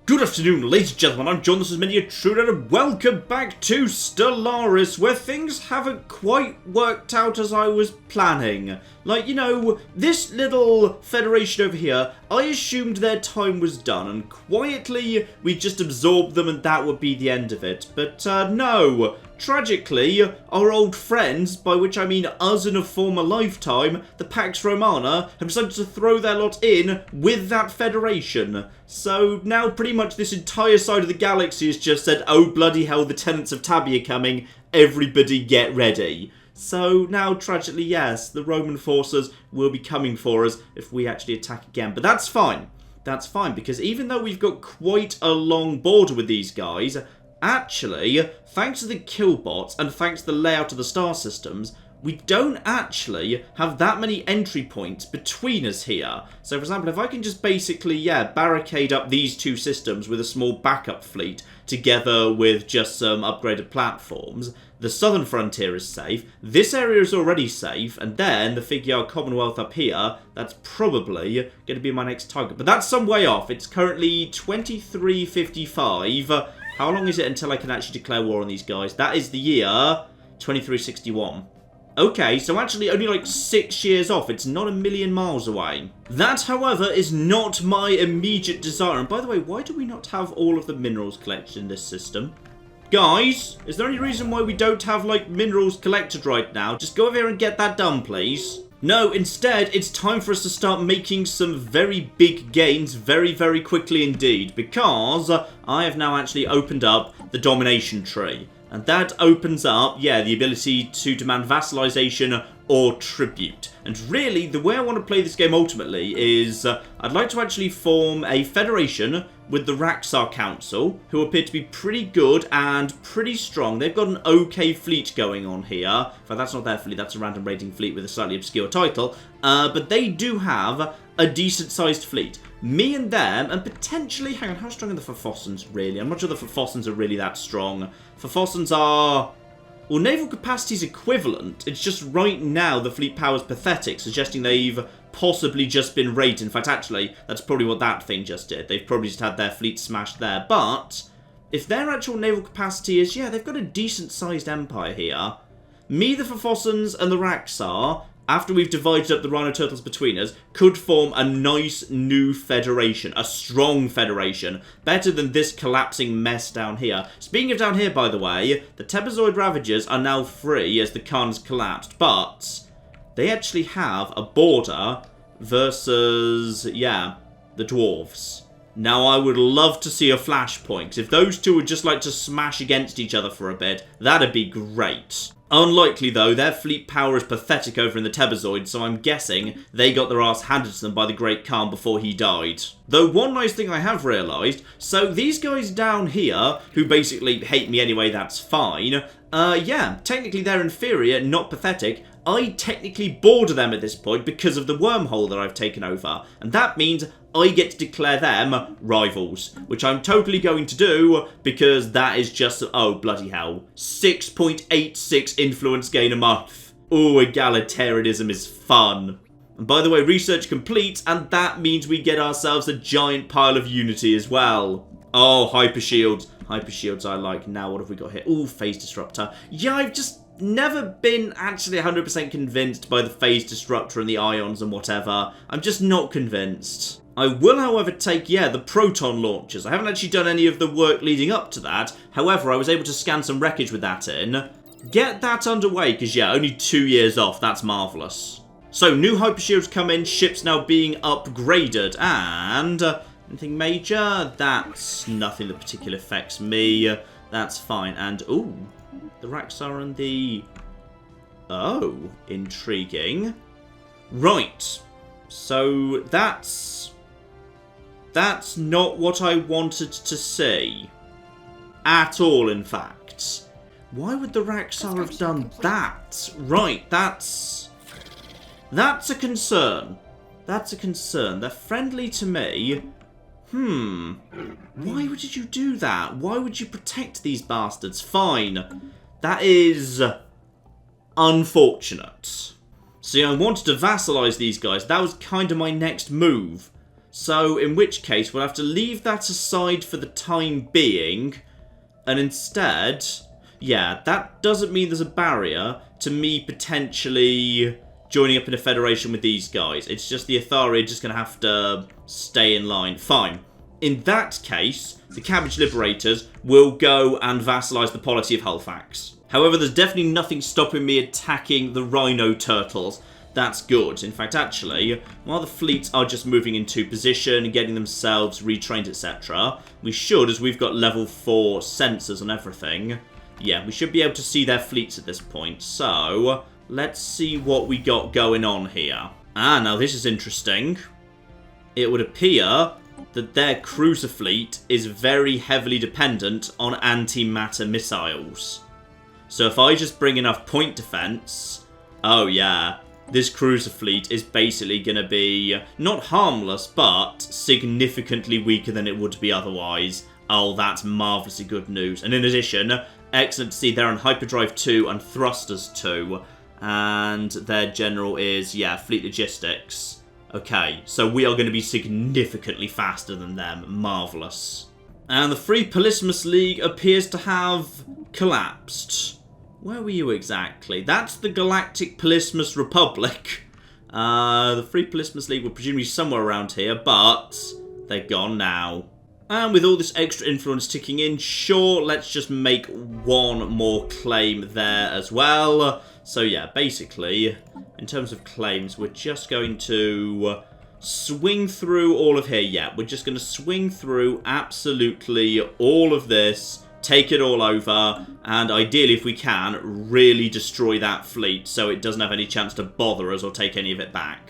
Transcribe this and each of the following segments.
Good afternoon, ladies and gentlemen, I'm John, this is Mini Intruder, and welcome back to Stellaris, where things haven't quite worked out as I was planning. Like, you know, this little federation over here, I assumed their time was done, and quietly, we just absorbed them and that would be the end of it. But, no. Tragically, our old friends, by which I mean us in a former lifetime, the Pax Romana, have decided to throw their lot in with that federation. So now pretty much this entire side of the galaxy has just said, oh bloody hell, the tenants of Tabby are coming, everybody get ready. So now, tragically, yes, the Roman forces will be coming for us if we actually attack again. But that's fine. That's fine, because even though we've got quite a long border with these guys, actually, thanks to the kill bots and thanks to the layout of the star systems, we don't actually have that many entry points between us here. So, for example, if I can just basically, barricade up these two systems with a small backup fleet together with just some upgraded platforms, the southern frontier is safe, this area is already safe, and then the Figuard Commonwealth up here, that's probably going to be my next target. But that's some way off. It's currently 2355. How long is it until I can actually declare war on these guys? That is the year 2361. Okay, so actually only like 6 years off. It's not a million miles away. That, however, is not my immediate desire. And by the way, why do we not have all of the minerals collected in this system? Guys, is there any reason why we don't have, like, minerals collected right now? Just go over here and get that done, please. No, instead, it's time for us to start making some very big gains very, very quickly indeed. Because I have now actually opened up the domination tree. And that opens up, the ability to demand vassalization or tribute. And really, the way I want to play this game ultimately is I'd like to actually form a federation with the Raxar Council, who appear to be pretty good and pretty strong. They've got an okay fleet going on here. In fact, that's not their fleet, that's a random raiding fleet with a slightly obscure title. But they do have a decent-sized fleet. Me and them, and potentially... Hang on, how strong are the Fafossans, really? I'm not sure the Fafossans are really that strong. Fafossans are... Well, naval capacity is equivalent. It's just right now the fleet power is pathetic, suggesting they've possibly just been raided. In fact, actually, that's probably what that thing just did. They've probably just had their fleet smashed there. But if their actual naval capacity is... they've got a decent-sized empire here. Me, the Fafossans, and the Raxar... after we've divided up the Rhino Turtles between us, could form a nice new federation. A strong federation. Better than this collapsing mess down here. Speaking of down here, by the way, the Tebazoid Ravagers are now free as the Khan's collapsed. But they actually have a border versus, the Dwarves. Now, I would love to see a flashpoint. 'Cause if those two would just like to smash against each other for a bit, that'd be great. Unlikely, though, their fleet power is pathetic over in the Tebazoid, so I'm guessing they got their ass handed to them by the Great Khan before he died. Though one nice thing I have realised, so these guys down here, who basically hate me anyway, that's fine, technically they're inferior, not pathetic. I technically border them at this point because of the wormhole that I've taken over, and that means I get to declare them rivals, which I'm totally going to do because that is just, oh bloody hell, 6.86 influence gain a month. Oh, egalitarianism is fun. And by the way, research complete, and that means we get ourselves a giant pile of unity as well. Oh, hyper shields. Hyper shields I like. Now what have we got here? Ooh, phase disruptor. Yeah, I've just never been actually 100% convinced by the phase disruptor and the ions and whatever. I'm just not convinced. I will, however, take, the proton launchers. I haven't actually done any of the work leading up to that. However, I was able to scan some wreckage with that in. Get that underway, because, only 2 years off. That's marvellous. So, new hyper shields come in, ships now being upgraded, and... anything major? That's nothing that particularly affects me. That's fine. And, ooh, the Raxar and the... Oh, intriguing. Right. So, that's not what I wanted to see. At all, in fact. Why would the Raxar have done that? Right, that's a concern. That's a concern. They're friendly to me. Why would you do that? Why would you protect these bastards? Fine. That is unfortunate. See, I wanted to vassalize these guys. That was kind of my next move. So, in which case, we'll have to leave that aside for the time being. And instead, yeah, that doesn't mean there's a barrier to me potentially joining up in a federation with these guys. It's just the Athari are just going to have to stay in line. Fine. In that case, the Cabbage Liberators will go and vassalize the polity of Halifax. However, there's definitely nothing stopping me attacking the Rhino Turtles. That's good. In fact, actually, while the fleets are just moving into position and getting themselves retrained, etc., we should, as we've got level 4 sensors on everything, yeah, we should be able to see their fleets at this point. So, let's see what we got going on here. Ah, now this is interesting. It would appear that their cruiser fleet is very heavily dependent on antimatter missiles. So if I just bring enough point defense, oh yeah, this cruiser fleet is basically going to be not harmless, but significantly weaker than it would be otherwise. Oh, that's marvellously good news. And in addition, excellent to see they're on Hyperdrive 2 and Thrusters 2. And their general is, yeah, Fleet Logistics. Okay, so we are going to be significantly faster than them. Marvellous. And the Free Polysimus League appears to have collapsed. Where were you exactly? That's the Galactic Polysimus Republic. The Free Polysimus League were presumably somewhere around here, but they're gone now. And with all this extra influence ticking in, sure, let's just make one more claim there as well. So yeah, basically, in terms of claims, we're just going to swing through all of here. Yeah, we're just going to swing through absolutely all of this, take it all over, and ideally, if we can, really destroy that fleet so it doesn't have any chance to bother us or take any of it back.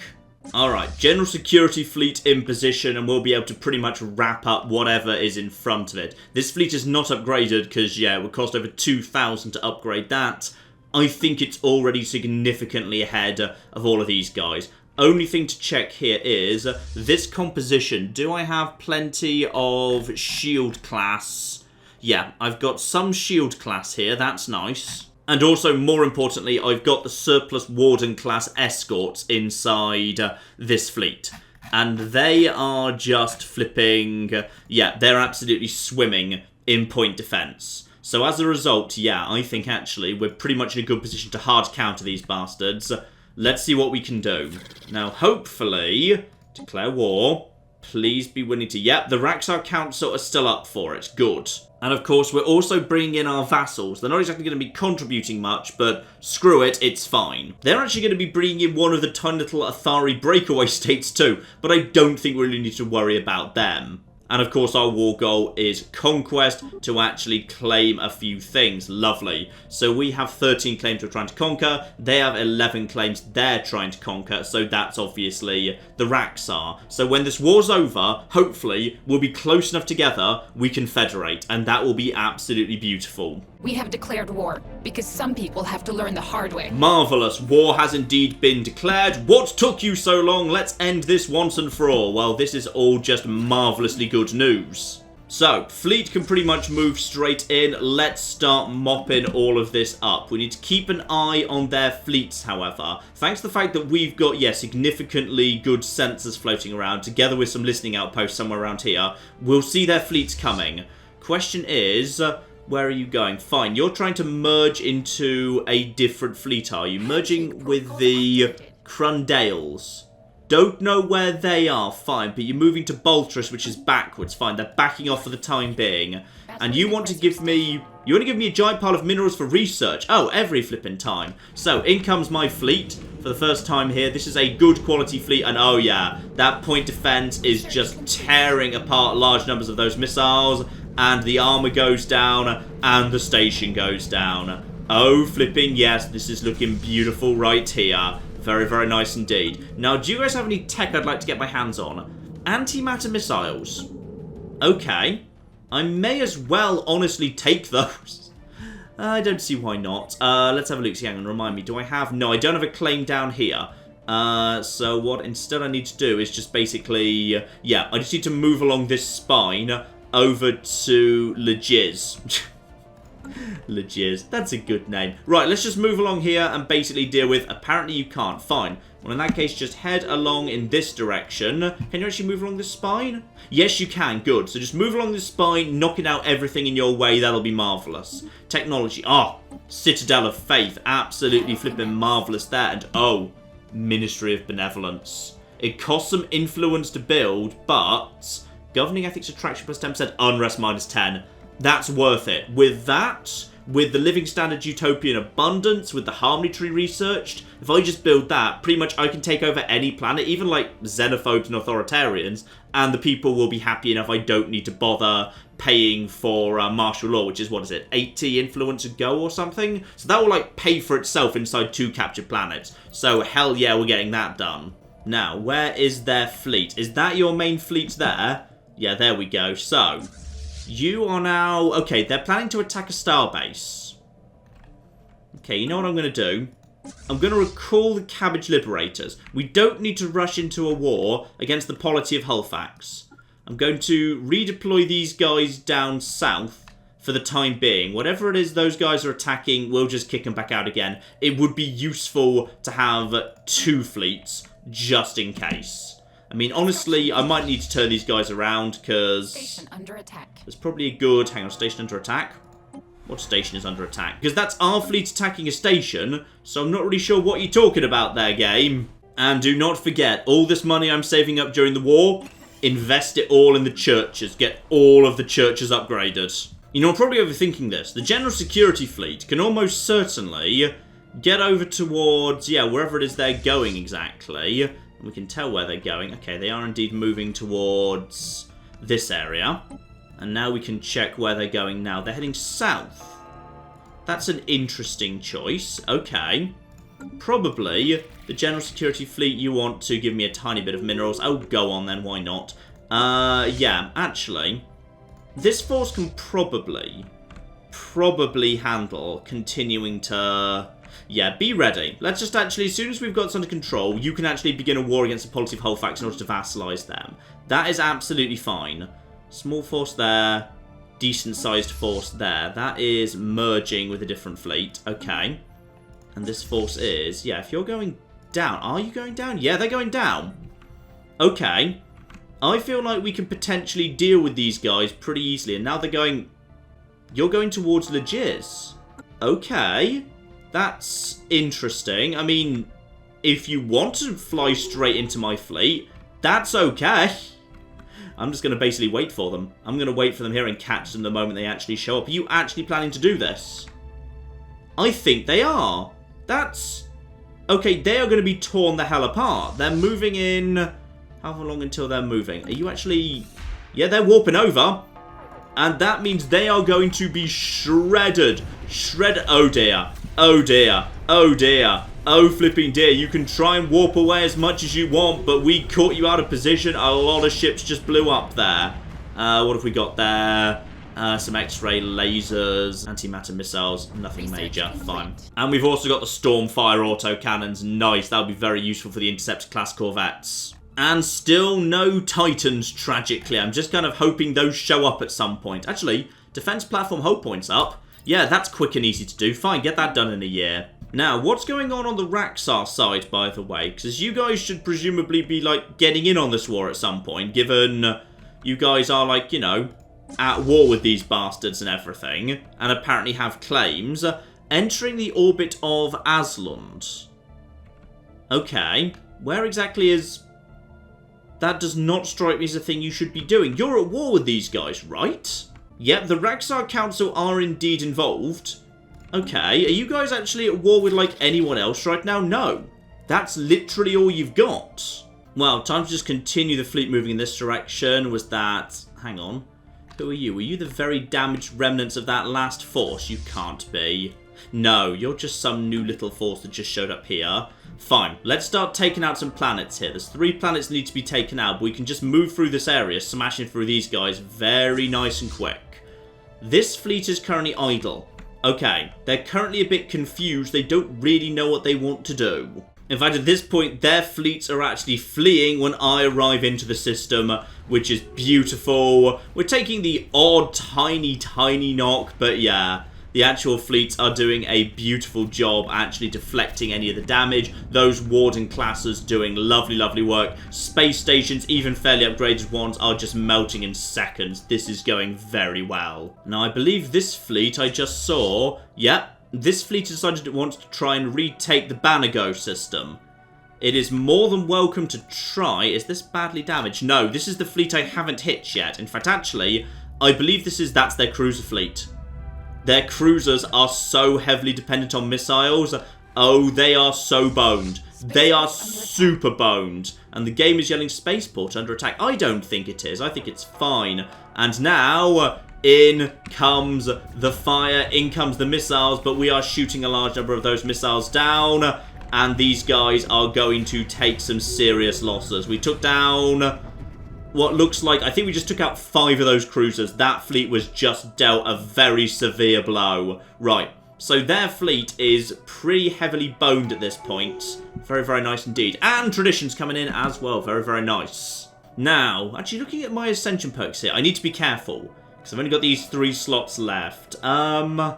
Alright, General Security Fleet in position, and we'll be able to pretty much wrap up whatever is in front of it. This fleet is not upgraded because, yeah, it would cost over 2,000 to upgrade that. I think it's already significantly ahead of all of these guys. Only thing to check here is this composition. Do I have plenty of shield class? Yeah, I've got some shield class here. That's nice. And also, more importantly, I've got the surplus Warden class escorts inside this fleet. And they are just flipping... yeah, they're absolutely swimming in point defense. So as a result, yeah, I think actually we're pretty much in a good position to hard counter these bastards. Let's see what we can do. Now, hopefully, declare war. Please be willing to... yep, the Raxar Council are still up for it. Good. And of course, we're also bringing in our vassals. They're not exactly going to be contributing much, but screw it, it's fine. They're actually going to be bringing in one of the tiny little Athari breakaway states too, but I don't think we really need to worry about them. And of course, our war goal is conquest to actually claim a few things. Lovely. So we have 13 claims we're trying to conquer. They have 11 claims they're trying to conquer. So that's obviously the Raxar. So when this war's over, hopefully, we'll be close enough together, we can federate. And that will be absolutely beautiful. We have declared war, because some people have to learn the hard way. Marvellous. War has indeed been declared. What took you so long? Let's end this once and for all. Well, this is all just marvellously good news. So, fleet can pretty much move straight in. Let's start mopping all of this up. We need to keep an eye on their fleets, however. Thanks to the fact that we've got, yeah, significantly good sensors floating around, together with some listening outposts somewhere around here, we'll see their fleets coming. Question is... where are you going? Fine, you're trying to merge into a different fleet, are you? Merging with the Crundales. Don't know where they are, fine, but you're moving to Boltrus, which is backwards, fine. They're backing off for the time being. And you want to give me... you want to give me a giant pile of minerals for research. Oh, every flipping time. So, in comes my fleet for the first time here. This is a good quality fleet, and oh yeah, that point defense is just tearing apart large numbers of those missiles. And the armor goes down, and the station goes down. Oh, flipping yes, this is looking beautiful right here. Very, very nice indeed. Now, do you guys have any tech I'd like to get my hands on? Antimatter missiles. Okay. I may as well honestly take those. I don't see why not. Let's have a look. See, hang on, remind me. Do I have... no, I don't have a claim down here. So what instead I need to do is just basically... yeah, I just need to move along this spine... over to Legiz. Legiers. That's a good name. Right, let's just move along here and basically deal with... Apparently you can't. Fine. Well, in that case, just head along in this direction. Can you actually move along this spine? Yes, you can. Good. So just move along this spine, knocking out everything in your way. That'll be marvellous. Technology. Oh, Citadel of Faith. Absolutely flipping marvellous there. And, oh, Ministry of Benevolence. It costs some influence to build, but... Governing Ethics Attraction plus 10%, Unrest minus 10. That's worth it. With that, with the Living Standard Utopian Abundance, with the Harmony Tree researched, if I just build that, pretty much I can take over any planet, even like xenophobes and authoritarians, and the people will be happy enough I don't need to bother paying for martial law, which is, what is it, 80 influence a go or something? So that will like pay for itself inside 2 captured planets. So hell yeah, we're getting that done. Now, where is their fleet? Is that your main fleet there? Yeah, there we go. So, you are now... Okay, they're planning to attack a starbase. Okay, you know what I'm going to do? I'm going to recall the Cabbage Liberators. We don't need to rush into a war against the polity of Hulfax. I'm going to redeploy these guys down south for the time being. Whatever it is those guys are attacking, we'll just kick them back out again. It would be useful to have 2 fleets, just in case. I mean, honestly, I might need to turn these guys around, because... Station under attack. There's probably a good... Hang on, station under attack? What station is under attack? Because that's our fleet attacking a station, so I'm not really sure what you're talking about there, game. And do not forget, all this money I'm saving up during the war, invest it all in the churches. Get all of the churches upgraded. You know, I'm probably overthinking this. The General Security Fleet can almost certainly get over towards, yeah, wherever it is they're going exactly. We can tell where they're going. Okay, they are indeed moving towards this area. And now we can check where they're going now. They're heading south. That's an interesting choice. Okay. Probably the General Security Fleet, you want to give me a tiny bit of minerals. Oh, go on then, why not? Yeah, actually, this force can probably handle continuing to... Yeah, be ready. Let's just actually, as soon as we've got this under control, you can actually begin a war against the polity of Hulfax in order to vassalize them. That is absolutely fine. Small force there. Decent-sized force there. That is merging with a different fleet. Okay. And this force is... Yeah, if you're going down... Are you going down? Yeah, they're going down. Okay. I feel like we can potentially deal with these guys pretty easily. And now they're going... You're going towards Legiers. Okay. That's interesting. I mean, if you want to fly straight into my fleet, that's okay. I'm just going to basically wait for them. I'm going to wait for them here and catch them the moment they actually show up. Are you actually planning to do this? I think they are. That's... Okay, they are going to be torn the hell apart. They're moving in... How long until they're moving? Are you actually... Yeah, they're warping over. And that means they are going to be shredded. Shredded. Oh dear. Oh dear. Oh dear. Oh flipping dear. You can try and warp away as much as you want, but we caught you out of position. A lot of ships just blew up there. What have we got there? Some X-ray lasers, antimatter missiles, nothing major. Fine. And we've also got the Stormfire autocannons. Nice. That'll be very useful for the Interceptor class corvettes. And still no Titans, tragically. I'm just kind of hoping those show up at some point. Actually, Defense Platform Hope Point's up. Yeah, that's quick and easy to do. Fine, get that done in a year. Now, what's going on the Raxar side, by the way? Because you guys should presumably be, like, getting in on this war at some point, given you guys are, like, you know, at war with these bastards and everything, and apparently have claims. Entering the orbit of Asland. Okay, where exactly is... That does not strike me as a thing you should be doing. You're at war with these guys, right? Yep, the Raxar Council are indeed involved. Okay, are you guys actually at war with, like, anyone else right now? No. That's literally all you've got. Well, time to just continue the fleet moving in this direction. Was that... Hang on. Who are you? Were you the very damaged remnants of that last force? You can't be. No, you're just some new little force that just showed up here. Fine, let's start taking out some planets here. There's 3 planets that need to be taken out, but we can just move through this area, smashing through these guys very nice and quick. This fleet is currently idle. Okay, they're currently a bit confused. They don't really know what they want to do. In fact, at this point, their fleets are actually fleeing when I arrive into the system, which is beautiful. We're taking the odd, tiny knock, but yeah, the actual fleets are doing a beautiful job actually deflecting any of the damage. Those Warden classes doing lovely, lovely work. Space stations, even fairly upgraded ones, are just melting in seconds. This is going very well. Now, I believe this fleet I just saw, yep, this fleet decided it wants to try and retake the Banago system. It is more than welcome to try. Is this badly damaged? No, this is the fleet I haven't hit yet. In fact, actually, I believe that's their cruiser fleet. Their cruisers are so heavily dependent on missiles. Oh, they are so boned. They are super boned. And the game is yelling spaceport under attack. I don't think it is. I think it's fine. And now, in comes the fire. In comes the missiles. But we are shooting a large number of those missiles down. And these guys are going to take some serious losses. We took down what looks like, I think we just took out 5 of those cruisers. That fleet was just dealt a very severe blow. Right, so their fleet is pretty heavily boned at this point. Very, very nice indeed. And Tradition's coming in as well. Very, very nice. Now, actually looking at my Ascension perks here, I need to be careful. Because I've only got these 3 slots left. Have I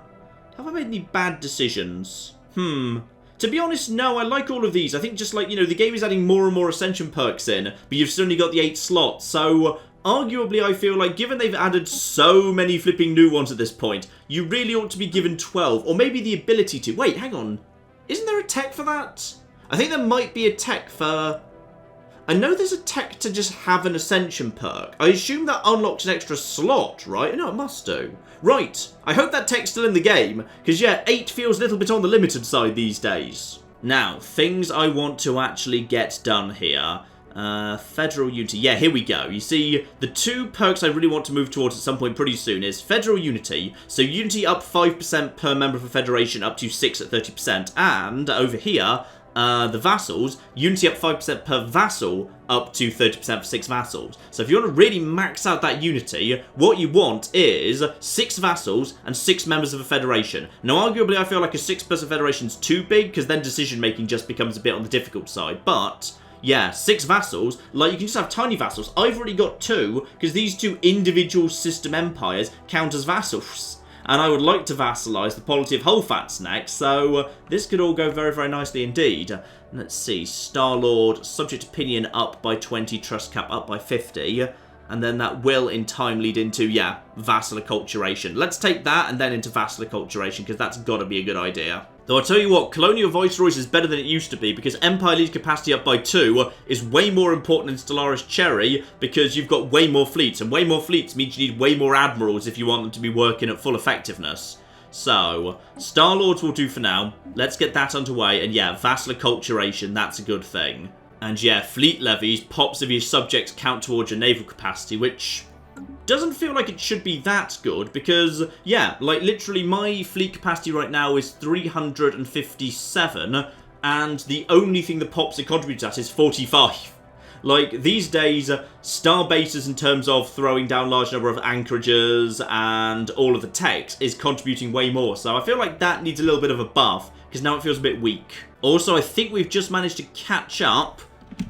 made any bad decisions? To be honest, no, I like all of these. I think just like, you know, the game is adding more and more Ascension perks in, but you've still only got the 8 slots. So, arguably, I feel like, given they've added so many flipping new ones at this point, you really ought to be given 12, or maybe the ability to. Wait, hang on. Isn't there a tech for that? I think there might be a tech for... I know there's a tech to just have an Ascension perk. I assume that unlocks an extra slot, right? No, it must do. Right. I hope that tech's still in the game, because, yeah, 8 feels a little bit on the limited side these days. Now, things I want to actually get done here. Federal Unity. Yeah, here we go. You see, the 2 perks I really want to move towards at some point pretty soon is Federal Unity. So, Unity up 5% per member of a Federation, up to 6 at 30%. And, over here... the vassals, Unity up 5% per vassal, up to 30% for 6 vassals. So if you want to really max out that Unity, what you want is 6 vassals and 6 members of a federation. Now, arguably, I feel like a 6-person federation is too big, because then decision-making just becomes a bit on the difficult side. But, yeah, 6 vassals, like, you can just have tiny vassals. I've already got 2, because these 2 individual system empires count as vassals. And I would like to vassalize the polity of Holfatz next, so this could all go very, very nicely indeed. Let's see, Star-Lord, subject opinion up by 20, trust cap up by 50, and then that will in time lead into, yeah, vassal acculturation. Let's take that and then into vassal acculturation, because that's got to be a good idea. Though I'll tell you what, Colonial Viceroys is better than it used to be, because Empire Lead capacity up by 2 is way more important in Stellaris Cherry, because you've got way more fleets, and way more fleets means you need way more admirals if you want them to be working at full effectiveness. So, Star-Lords will do for now. Let's get that underway, and yeah, vassal acculturation, that's a good thing. And yeah, fleet levies, pops of your subjects count towards your naval capacity, which... doesn't feel like it should be that good, because, yeah, like, literally my fleet capacity right now is 357, and the only thing the pops it contributes at is 45. Like, these days, star bases in terms of throwing down large number of anchorages and all of the techs is contributing way more, so I feel like that needs a little bit of a buff, because now it feels a bit weak. Also, I think we've just managed to catch up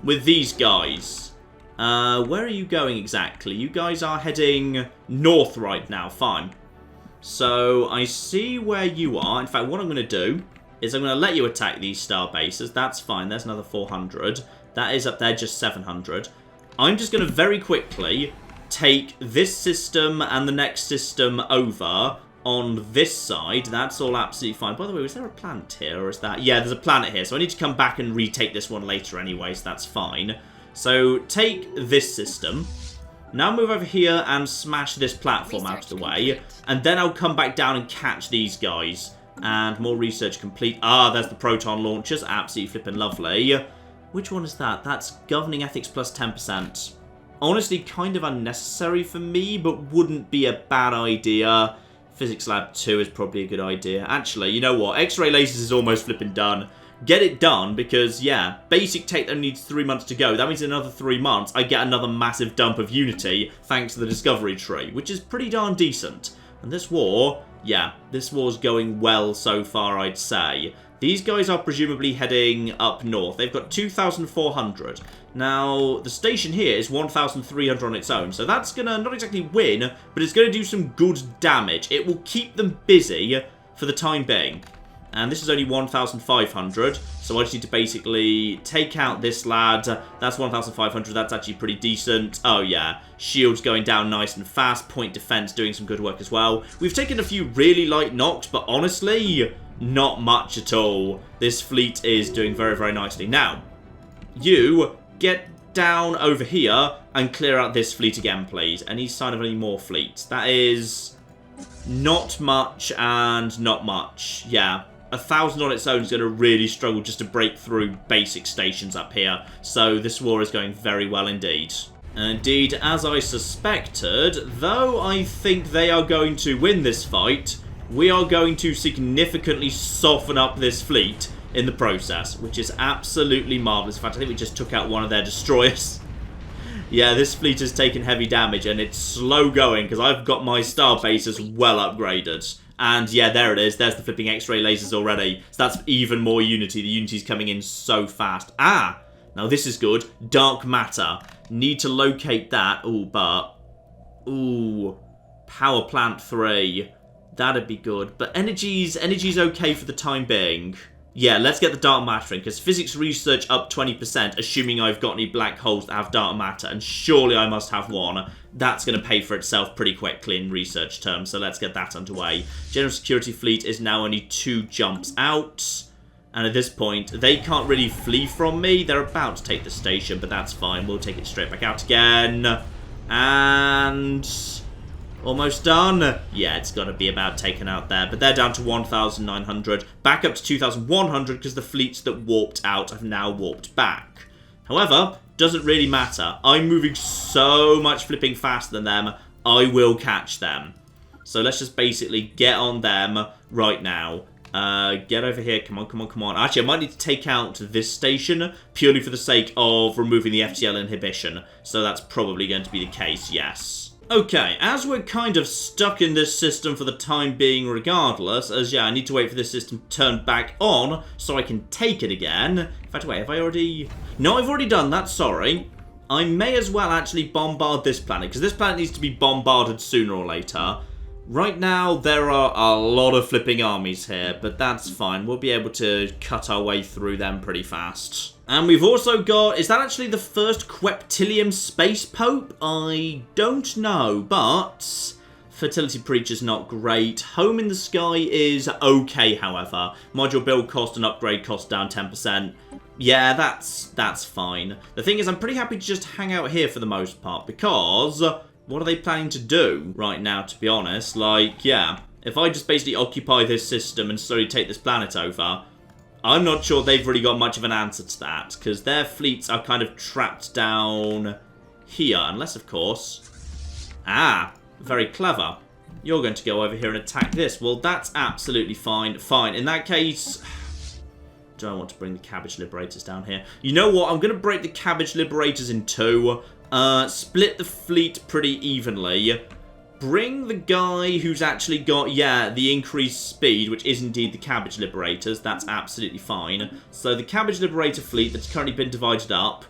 with these guys. Where are you going exactly? You guys are heading north right now. Fine. So, I see where you are. In fact, what I'm going to do is I'm going to let you attack these star bases. That's fine. There's another 400. That is up there just 700. I'm just going to very quickly take this system and the next system over on this side. That's all absolutely fine. By the way, was there a planet here, or is that... yeah, there's a planet here. So I need to come back and retake this one later anyway, so that's fine. So, take this system. Now move over here and smash this platform out of the way. And then I'll come back down and catch these guys. And more research complete. Ah, there's the proton launchers. Absolutely flipping lovely. Which one is that? That's governing ethics plus 10%. Honestly, kind of unnecessary for me, but wouldn't be a bad idea. Physics Lab 2 is probably a good idea. Actually, you know what? X-ray lasers is almost flipping done. Get it done, because, yeah, basic tech only needs 3 months to go. That means in another 3 months, I get another massive dump of Unity, thanks to the Discovery Tree, which is pretty darn decent. And this war, yeah, this war's going well so far, I'd say. These guys are presumably heading up north. They've got 2,400. Now, the station here is 1,300 on its own, so that's gonna not exactly win, but it's gonna do some good damage. It will keep them busy, for the time being. And this is only 1,500, so I just need to basically take out this lad. That's 1,500, that's actually pretty decent. Oh yeah, shields going down nice and fast, point defense doing some good work as well. We've taken a few really light knocks, but honestly, not much at all. This fleet is doing very, very nicely. Now, you get down over here and clear out this fleet again, please. Any sign of any more fleets? That is not much and not much. Yeah. 1,000 on its own is going to really struggle just to break through basic stations up here. So this war is going very well indeed. And indeed, as I suspected, though I think they are going to win this fight, we are going to significantly soften up this fleet in the process, which is absolutely marvellous. In fact, I think we just took out one of their destroyers. Yeah, this fleet has taken heavy damage, and it's slow going because I've got my star bases well upgraded. And yeah, there it is. There's the flipping X-ray lasers already. So that's even more Unity. The Unity's coming in so fast. Ah! Now this is good. Dark matter. Need to locate that. Ooh, but... Ooh. Power plant 3. That'd be good. But energy's okay for the time being. Yeah, let's get the dark matter in, because physics research up 20%, assuming I've got any black holes that have dark matter, and surely I must have one. That's going to pay for itself pretty quickly in research terms, so let's get that underway. General Security Fleet is now only 2 jumps out, and at this point, they can't really flee from me. They're about to take the station, but that's fine. We'll take it straight back out again, and... almost done. Yeah, it's got to be about taken out there. But they're down to 1,900. Back up to 2,100 because the fleets that warped out have now warped back. However, doesn't really matter. I'm moving so much flipping faster than them. I will catch them. So let's just basically get on them right now. Get over here. Come on, come on, come on. Actually, I might need to take out this station purely for the sake of removing the FTL inhibition. So that's probably going to be the case, yes. Okay, as we're kind of stuck in this system for the time being regardless, as yeah, I need to wait for this system to turn back on so I can take it again. In fact, wait, have I already... No, I've already done that, sorry. I may as well actually bombard this planet, because this planet needs to be bombarded sooner or later. Right now, there are a lot of flipping armies here, but that's fine. We'll be able to cut our way through them pretty fast. And we've also got... Is that actually the first Queptilium Space Pope? I don't know, but... Fertility Preacher's not great. Home in the Sky is okay, however. Module build cost and upgrade cost down 10%. Yeah, that's fine. The thing is, I'm pretty happy to just hang out here for the most part, because... What are they planning to do right now, to be honest? Like, yeah, if I just basically occupy this system and slowly take this planet over, I'm not sure they've really got much of an answer to that, because their fleets are kind of trapped down here, unless, of course... Ah, very clever. You're going to go over here and attack this. Well, that's absolutely fine. Fine. In that case... Do I want to bring the Cabbage Liberators down here? You know what? I'm going to break the Cabbage Liberators in 2. Split the fleet pretty evenly. Bring the guy who's actually got, yeah, the increased speed, which is indeed the Cabbage Liberators. That's absolutely fine. So the Cabbage Liberator fleet that's currently been divided up,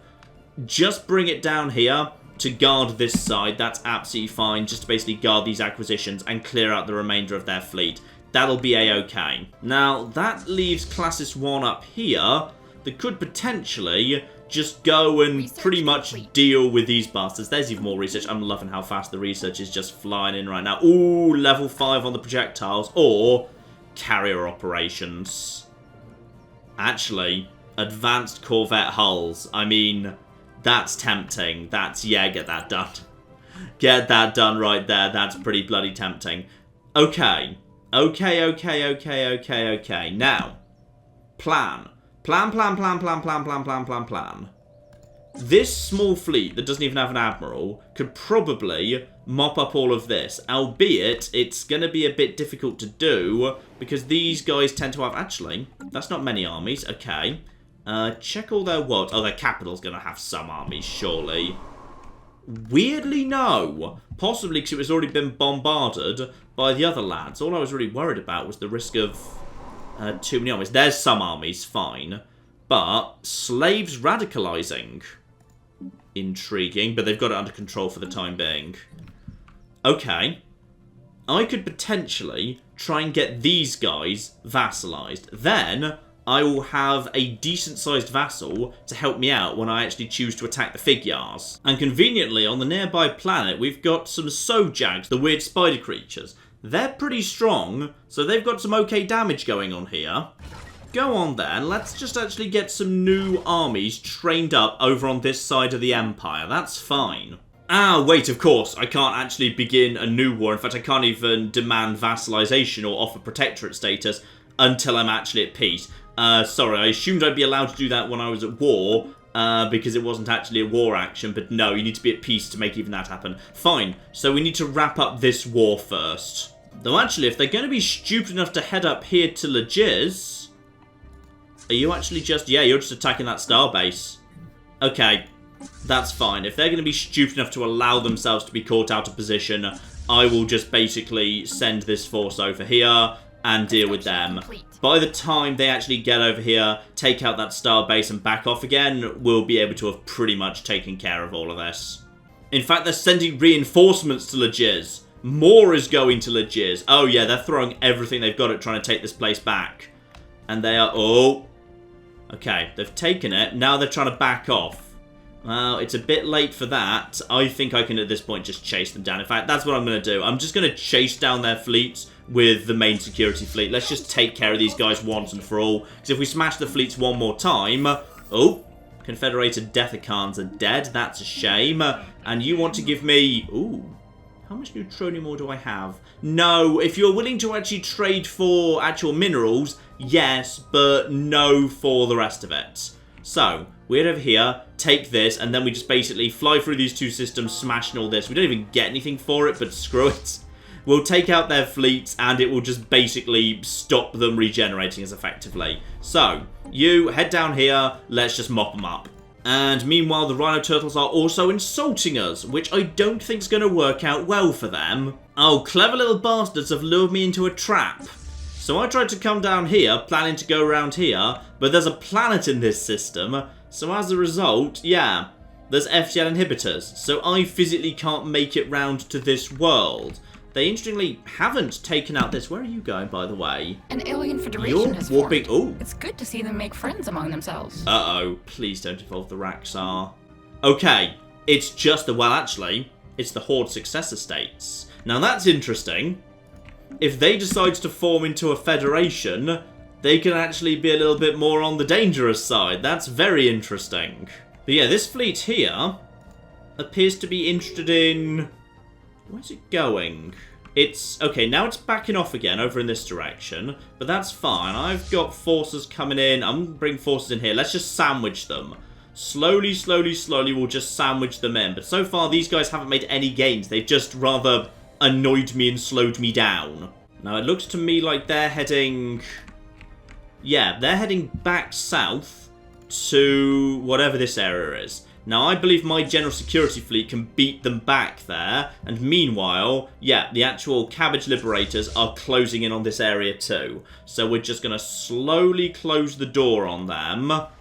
just bring it down here to guard this side. That's absolutely fine. Just to basically guard these acquisitions and clear out the remainder of their fleet. That'll be a-okay. Now, that leaves Classis 1 up here that could potentially... just go and pretty much deal with these bastards. There's even more research. I'm loving how fast the research is just flying in right now. Ooh, level 5 on the projectiles. Or carrier operations. Actually, advanced corvette hulls. I mean, that's tempting. That's, yeah, get that done. Get that done right there. That's pretty bloody tempting. Okay. Okay. Now, plan. Plan. This small fleet that doesn't even have an admiral could probably mop up all of this, albeit it's going to be a bit difficult to do because these guys tend to have... Actually, that's not many armies. Okay. Check all their world. Oh, their capital's going to have some armies, surely. Weirdly, no. Possibly because it was already been bombarded by the other lads. All I was really worried about was the risk of... too many armies. There's some armies, fine. But slaves radicalizing. Intriguing, but they've got it under control for the time being. Okay. I could potentially try and get these guys vassalized. Then I will have a decent-sized vassal to help me out when I actually choose to attack the Figuars. And conveniently, on the nearby planet, we've got some Sojags, the weird spider creatures. They're pretty strong, so they've got some okay damage going on here. Go on then, let's just actually get some new armies trained up over on this side of the Empire. That's fine. Ah, wait, of course, I can't actually begin a new war. In fact, I can't even demand vassalization or offer protectorate status until I'm actually at peace. Sorry, I assumed I'd be allowed to do that when I was at war, because it wasn't actually a war action, but no, you need to be at peace to make even that happen. Fine, so we need to wrap up this war first. Though actually, if they're going to be stupid enough to head up here to Legiz, are you actually just... Yeah, you're just attacking that starbase. Okay, that's fine. If they're going to be stupid enough to allow themselves to be caught out of position, I will just basically send this force over here and deal with them. By the time they actually get over here, take out that starbase and back off again, we'll be able to have pretty much taken care of all of this. In fact, they're sending reinforcements to Legiz. More is going to Legiz. Oh yeah, they're throwing everything they've got at trying to take this place back. And they are... Oh. Okay, they've taken it. Now they're trying to back off. Well, it's a bit late for that. I think I can, at this point, just chase them down. In fact, that's what I'm going to do. I'm just going to chase down their fleets with the main security fleet. Let's just take care of these guys once and for all. Because if we smash the fleets one more time... Oh, Confederated Deathicans are dead. That's a shame. And you want to give me... Ooh, how much neutronium ore do I have? No, if you're willing to actually trade for actual minerals, yes, but no for the rest of it. So, we head over here, take this, and then we just basically fly through these two systems, smashing all this. We don't even get anything for it, but screw it. We'll take out their fleets, and it will just basically stop them regenerating as effectively. So, you head down here, let's just mop them up. And meanwhile, the Rhino Turtles are also insulting us, which I don't think is going to work out well for them. Oh, clever little bastards have lured me into a trap. So I tried to come down here, planning to go around here, but there's a planet in this system, so as a result, yeah, there's FTL inhibitors, so I physically can't make it round to this world. They interestingly haven't taken out this. Where are you going, by the way? An alien federation has warping. formed. Oh, it's good to see them make friends among themselves. Uh-oh, please don't involve the Raxar. Okay, it's just the, well, actually, it's the Horde successor states. Now that's interesting. If they decide to form into a federation, they can actually be a little bit more on the dangerous side. That's very interesting. But yeah, this fleet here appears to be interested in... Where's it going? It's... Okay, now it's backing off again over in this direction. But that's fine. I've got forces coming in. I'm going to bring forces in here. Let's just sandwich them. Slowly, slowly, slowly, we'll just sandwich them in. But so far, these guys haven't made any gains. They've just rather annoyed me and slowed me down. Now, it looks to me like they're heading... Yeah, they're heading back south to whatever this area is. Now, I believe my general security fleet can beat them back there. And meanwhile, yeah, the actual Cabbage Liberators are closing in on this area too. So we're just going to slowly close the door on them. What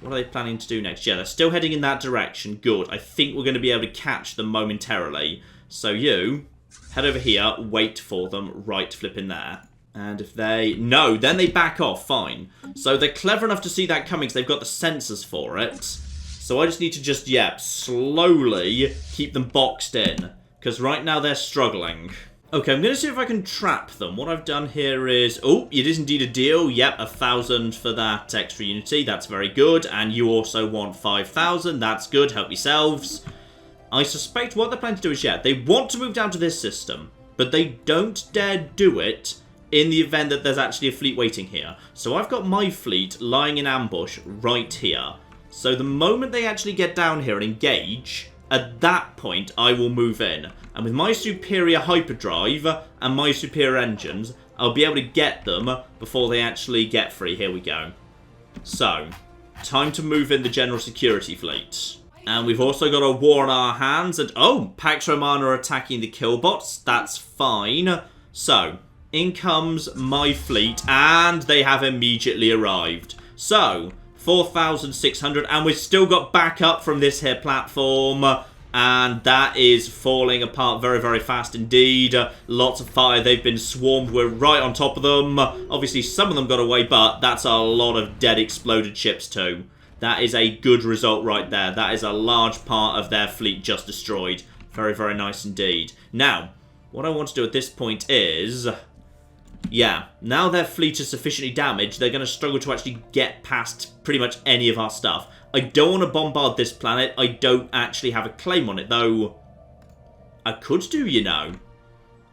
are they planning to do next? Yeah, they're still heading in that direction. Good. I think we're going to be able to catch them momentarily. So you head over here, wait for them right flipping there. And if they... No, then they back off. Fine. So they're clever enough to see that coming because they've got the sensors for it. So I just need to just, yeah, slowly keep them boxed in. Because right now they're struggling. Okay, I'm going to see if I can trap them. What I've done here is... Oh, it is indeed a deal. Yep, 1,000 for that extra unity. That's very good. And you also want 5,000. That's good. Help yourselves. I suspect what they're planning to do is, yeah, they want to move down to this system. But they don't dare do it in the event that there's actually a fleet waiting here. So I've got my fleet lying in ambush right here. So the moment they actually get down here and engage, at that point I will move in. And with my superior hyperdrive and my superior engines, I'll be able to get them before they actually get free. Here we go. So, time to move in the general security fleet. And we've also got a war on our hands. And, oh, Pax Romana are attacking the killbots. That's fine. So, in comes my fleet. And they have immediately arrived. So, 4,600. And we've still got backup from this here platform. And that is falling apart very, very fast indeed. Lots of fire. They've been swarmed. We're right on top of them. Obviously, some of them got away, but that's a lot of dead exploded ships too. That is a good result right there. That is a large part of their fleet just destroyed. Very, very nice indeed. Now, what I want to do at this point is... yeah, now their fleet is sufficiently damaged, they're going to struggle to actually get past pretty much any of our stuff. I don't want to bombard this planet. I don't actually have a claim on it, though. I could do, you know.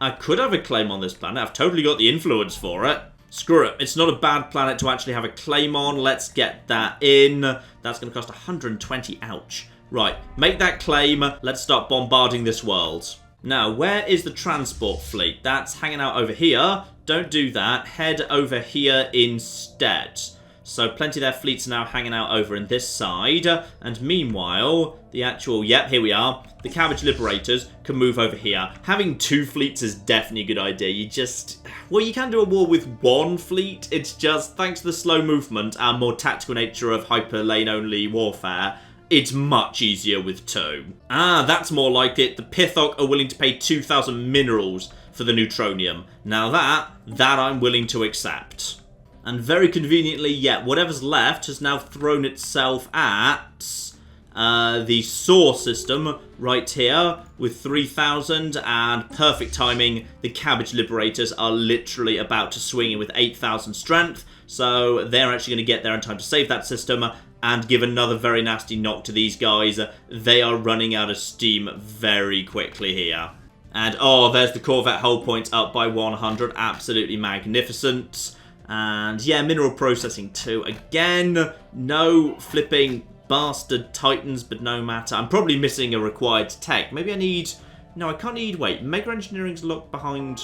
I could have a claim on this planet. I've totally got the influence for it. Screw it. It's not a bad planet to actually have a claim on. Let's get that in. That's going to cost 120. Ouch. Right, make that claim. Let's start bombarding this world. Now, where is the transport fleet? That's hanging out over here. Don't do that. Head over here instead. So plenty of their fleets are now hanging out over in this side. And meanwhile, the actual... yep, here we are. The Cabbage Liberators can move over here. Having 2 fleets is definitely a good idea. You just... well, you can do a war with 1 fleet. It's just, thanks to the slow movement and more tactical nature of hyper-lane-only warfare, it's much easier with 2. Ah, that's more like it. The Pithok are willing to pay 2,000 minerals for the neutronium. Now that I'm willing to accept. And very conveniently, yeah, whatever's left has now thrown itself at the Saw system right here with 3,000, and perfect timing. The Cabbage Liberators are literally about to swing in with 8,000 strength, so they're actually going to get there in time to save that system and give another very nasty knock to these guys. They are running out of steam very quickly here. And, oh, there's the Corvette hull points up by 100. Absolutely magnificent. And, yeah, mineral processing too. Again, no flipping bastard Titans, but no matter. I'm probably missing a required tech. Maybe I need... no, I can't need... wait, Mega Engineering's locked behind...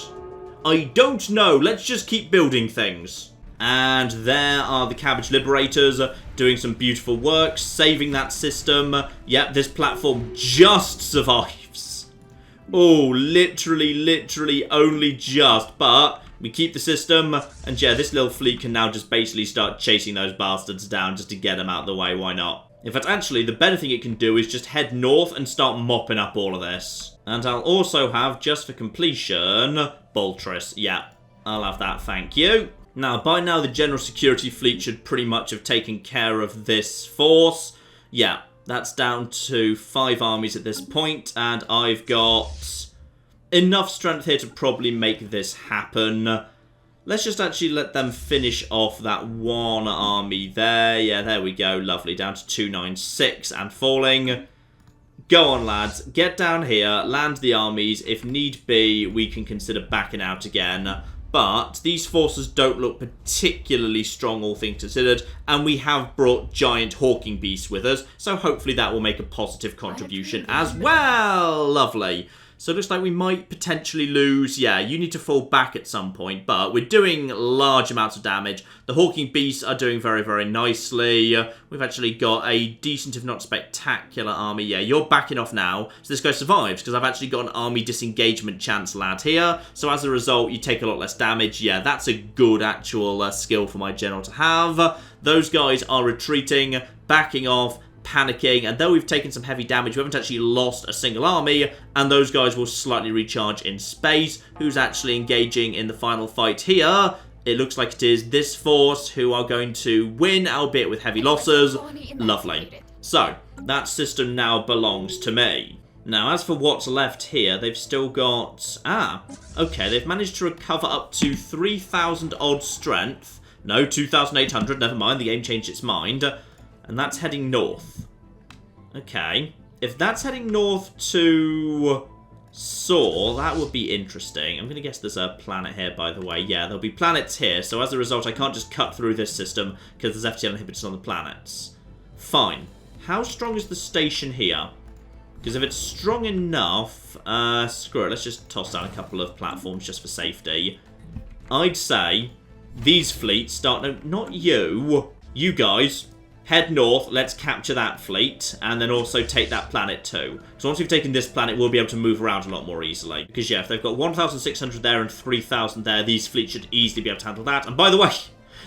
I don't know. Let's just keep building things. And there are the Cabbage Liberators doing some beautiful work, saving that system. Yep, this platform just survives. Oh, literally only just, but we keep the system, and yeah, this little fleet can now just basically start chasing those bastards down just to get them out of the way, why not? In fact, actually, the better thing it can do is just head north and start mopping up all of this. And I'll also have, just for completion, Boltress. Yeah, I'll have that, thank you. Now, by now, the General Security Fleet should pretty much have taken care of this force. Yeah, that's down to 5 armies at this point, and I've got enough strength here to probably make this happen. Let's just actually let them finish off that 1 army there. Yeah, there we go. Lovely. Down to 296 and falling. Go on, lads. Get down here. Land the armies. If need be, we can consider backing out again. But these forces don't look particularly strong, all things considered, and we have brought giant hawking beasts with us, so hopefully that will make a positive contribution as well. Lovely. So it looks like we might potentially lose. Yeah, you need to fall back at some point, but we're doing large amounts of damage. The hawking beasts are doing very, very nicely. We've actually got a decent, if not spectacular, army. Yeah, you're backing off now, so this guy survives, because I've actually got an army disengagement chance lad here. So as a result, you take a lot less damage. Yeah, that's a good actual skill for my general to have. Those guys are retreating, backing off, panicking, and though we've taken some heavy damage, we haven't actually lost a single army, and those guys will slightly recharge in space. Who's actually engaging in the final fight here? It looks like it is this force who are going to win, albeit with heavy losses. Lovely. So, that system now belongs to me. Now, as for what's left here, they've still got... okay, they've managed to recover up to 3,000 odd strength. No, 2,800, never mind, the game changed its mind. And that's heading north. Okay. If that's heading north to Saw, that would be interesting. I'm going to guess there's a planet here, by the way. Yeah, there'll be planets here. So as a result, I can't just cut through this system because there's FTL inhibitors on the planets. Fine. How strong is the station here? Because if it's strong enough... screw it. Let's just toss down a couple of platforms just for safety. I'd say these fleets start... no, not you. You guys... head north, let's capture that fleet, and then also take that planet too. So once we've taken this planet, we'll be able to move around a lot more easily. Because yeah, if they've got 1,600 there and 3,000 there, these fleets should easily be able to handle that. And by the way,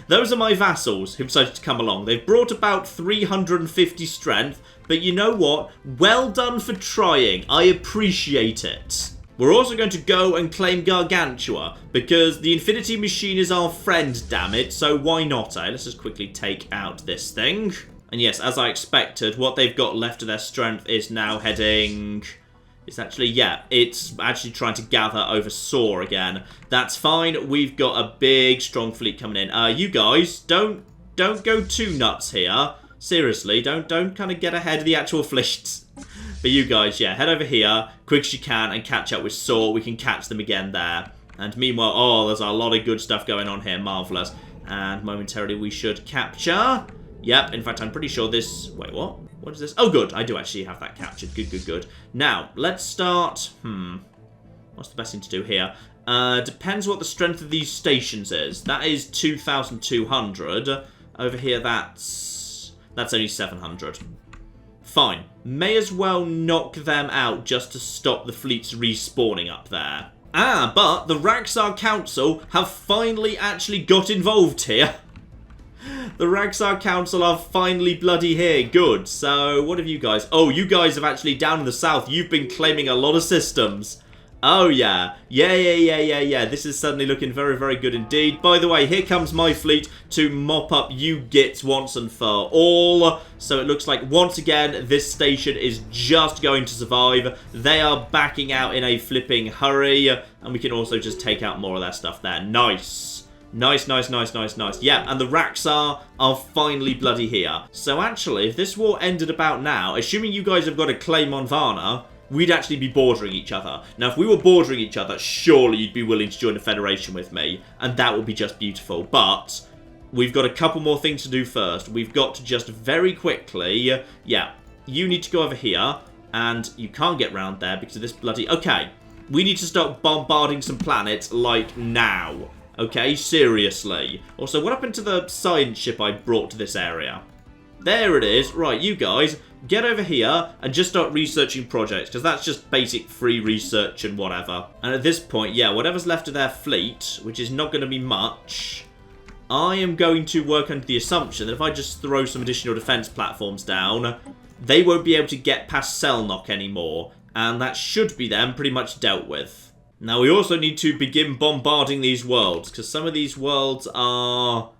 Those are my vassals who decided to come along. They've brought about 350 strength, but you know what? Well done for trying. I appreciate it. We're also going to go and claim Gargantua, because the Infinity Machine is our friend, damn it, so why not, eh? Let's just quickly take out this thing. And yes, as I expected, what they've got left of their strength is now heading... It's actually trying to gather over Saw again. That's fine. We've got a big, strong fleet coming in. You guys, don't go too nuts here. Seriously, don't kind of get ahead of the actual fleet. But you guys, yeah, head over here, quick as you can, and catch up with Saw. We can catch them again there. And meanwhile, oh, there's a lot of good stuff going on here. Marvellous. And momentarily we should capture... Yep, in fact, I'm pretty sure this... Wait, what? What is this? Oh, good. I do actually have that captured. Good, good, good. Now, let's start... What's the best thing to do here? Depends what the strength of these stations is. That is 2,200. Over here, that's only 700. Fine. May as well knock them out just to stop the fleets respawning up there. Ah, but the Raxar Council have finally actually got involved here. The Raxar Council are finally bloody here. Good. So, what have you guys... Oh, you guys have actually, down in the south, you've been claiming a lot of systems. Oh, yeah. Yeah. This is suddenly looking very, very good indeed. By the way, here comes my fleet to mop up you gits once and for all. So it looks like, once again, this station is just going to survive. They are backing out in a flipping hurry. And we can also just take out more of their stuff there. Nice. Nice. Yeah, and the Raxar are finally bloody here. So actually, if this war ended about now, assuming you guys have got a claim on Varna, we'd actually be bordering each other. Now, if we were bordering each other, surely you'd be willing to join a federation with me, and that would be just beautiful. But we've got a couple more things to do first. We've got to just very quickly... Yeah, you need to go over here, and you can't get round there because of this bloody... Okay, we need to start bombarding some planets, like, now. Okay, seriously. Also, what happened to the science ship I brought to this area? There it is. Right, you guys, get over here and just start researching projects, because that's just basic free research and whatever. And at this point, yeah, whatever's left of their fleet, which is not going to be much, I am going to work under the assumption that if I just throw some additional defense platforms down, they won't be able to get past Selnock anymore, and that should be them pretty much dealt with. Now, we also need to begin bombarding these worlds, because some of these worlds are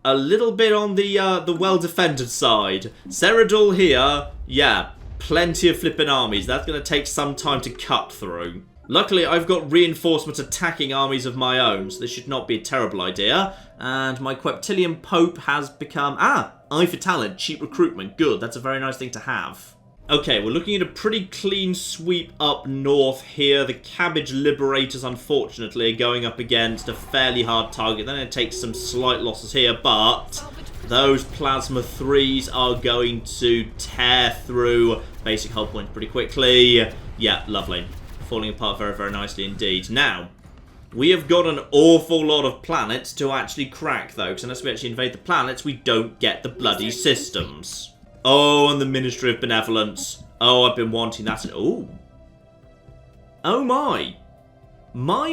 a little bit on the well-defended side. Ceradul here, yeah, plenty of flipping armies. That's going to take some time to cut through. Luckily, I've got reinforcement attacking armies of my own, so this should not be a terrible idea. And my Queptilian Pope has become... Eye for talent, cheap recruitment. Good, that's a very nice thing to have. Okay, we're looking at a pretty clean sweep up north here. The Cabbage Liberators, unfortunately, are going up against a fairly hard target. Then it takes some slight losses here, but those Plasma 3s are going to tear through basic hull points pretty quickly. Yeah, lovely. Falling apart very, very nicely indeed. Now, we have got an awful lot of planets to actually crack, though, because unless we actually invade the planets, we don't get the bloody systems. Oh, and the Ministry of Benevolence. Oh, I've been wanting that. Oh. Oh, my. My.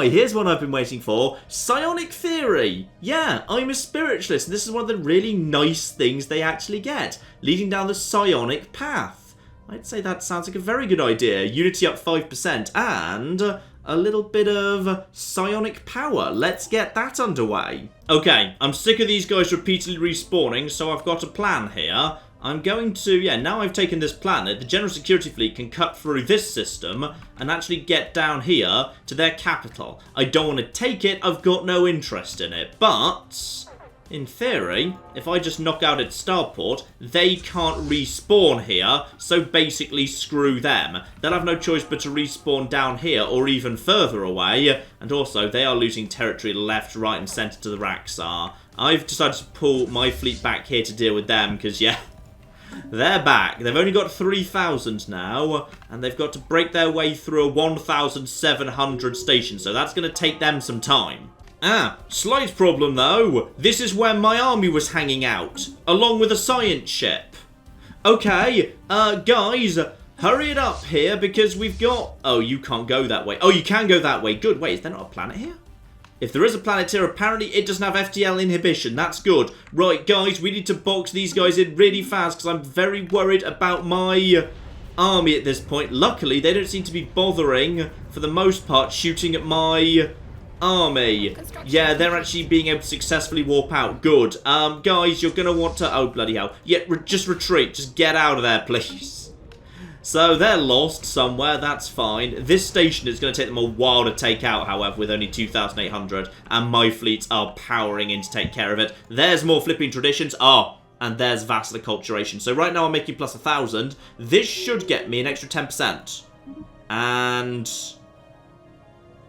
Here's what I've been waiting for. Psionic Theory. Yeah, I'm a spiritualist. And this is one of the really nice things they actually get. Leading down the psionic path. I'd say that sounds like a very good idea. Unity up 5% and... a little bit of psionic power. Let's get that underway. Okay, I'm sick of these guys repeatedly respawning, so I've got a plan here. I'm going to, yeah, now I've taken this planet, the General Security Fleet can cut through this system and actually get down here to their capital. I don't want to take it, I've got no interest in it, but... in theory, if I just knock out its starport, they can't respawn here, so basically screw them. They'll have no choice but to respawn down here or even further away, and also they are losing territory left, right and centre to the Raxar. I've decided to pull my fleet back here to deal with them, because yeah, they're back. They've only got 3,000 now, and they've got to break their way through a 1,700 station, so that's going to take them some time. Slight problem though. This is where my army was hanging out, along with a science ship. Okay, guys, hurry it up here because we've got... Oh, you can't go that way. Oh, you can go that way. Good. Wait, is there not a planet here? If there is a planet here, apparently it doesn't have FTL inhibition. That's good. Right, guys, we need to box these guys in really fast because I'm very worried about my army at this point. Luckily, they don't seem to be bothering, for the most part, shooting at my army. Yeah, they're actually being able to successfully warp out. Good. Guys, you're going to want to... Oh, bloody hell. Yeah, just retreat. Just get out of there, please. So, they're lost somewhere, that's fine. This station is going to take them a while to take out, however, with only 2,800. And my fleets are powering in to take care of it. There's more flipping traditions. Oh, and there's vassal acculturation. So, right now I'm making plus 1,000. This should get me an extra 10%. And...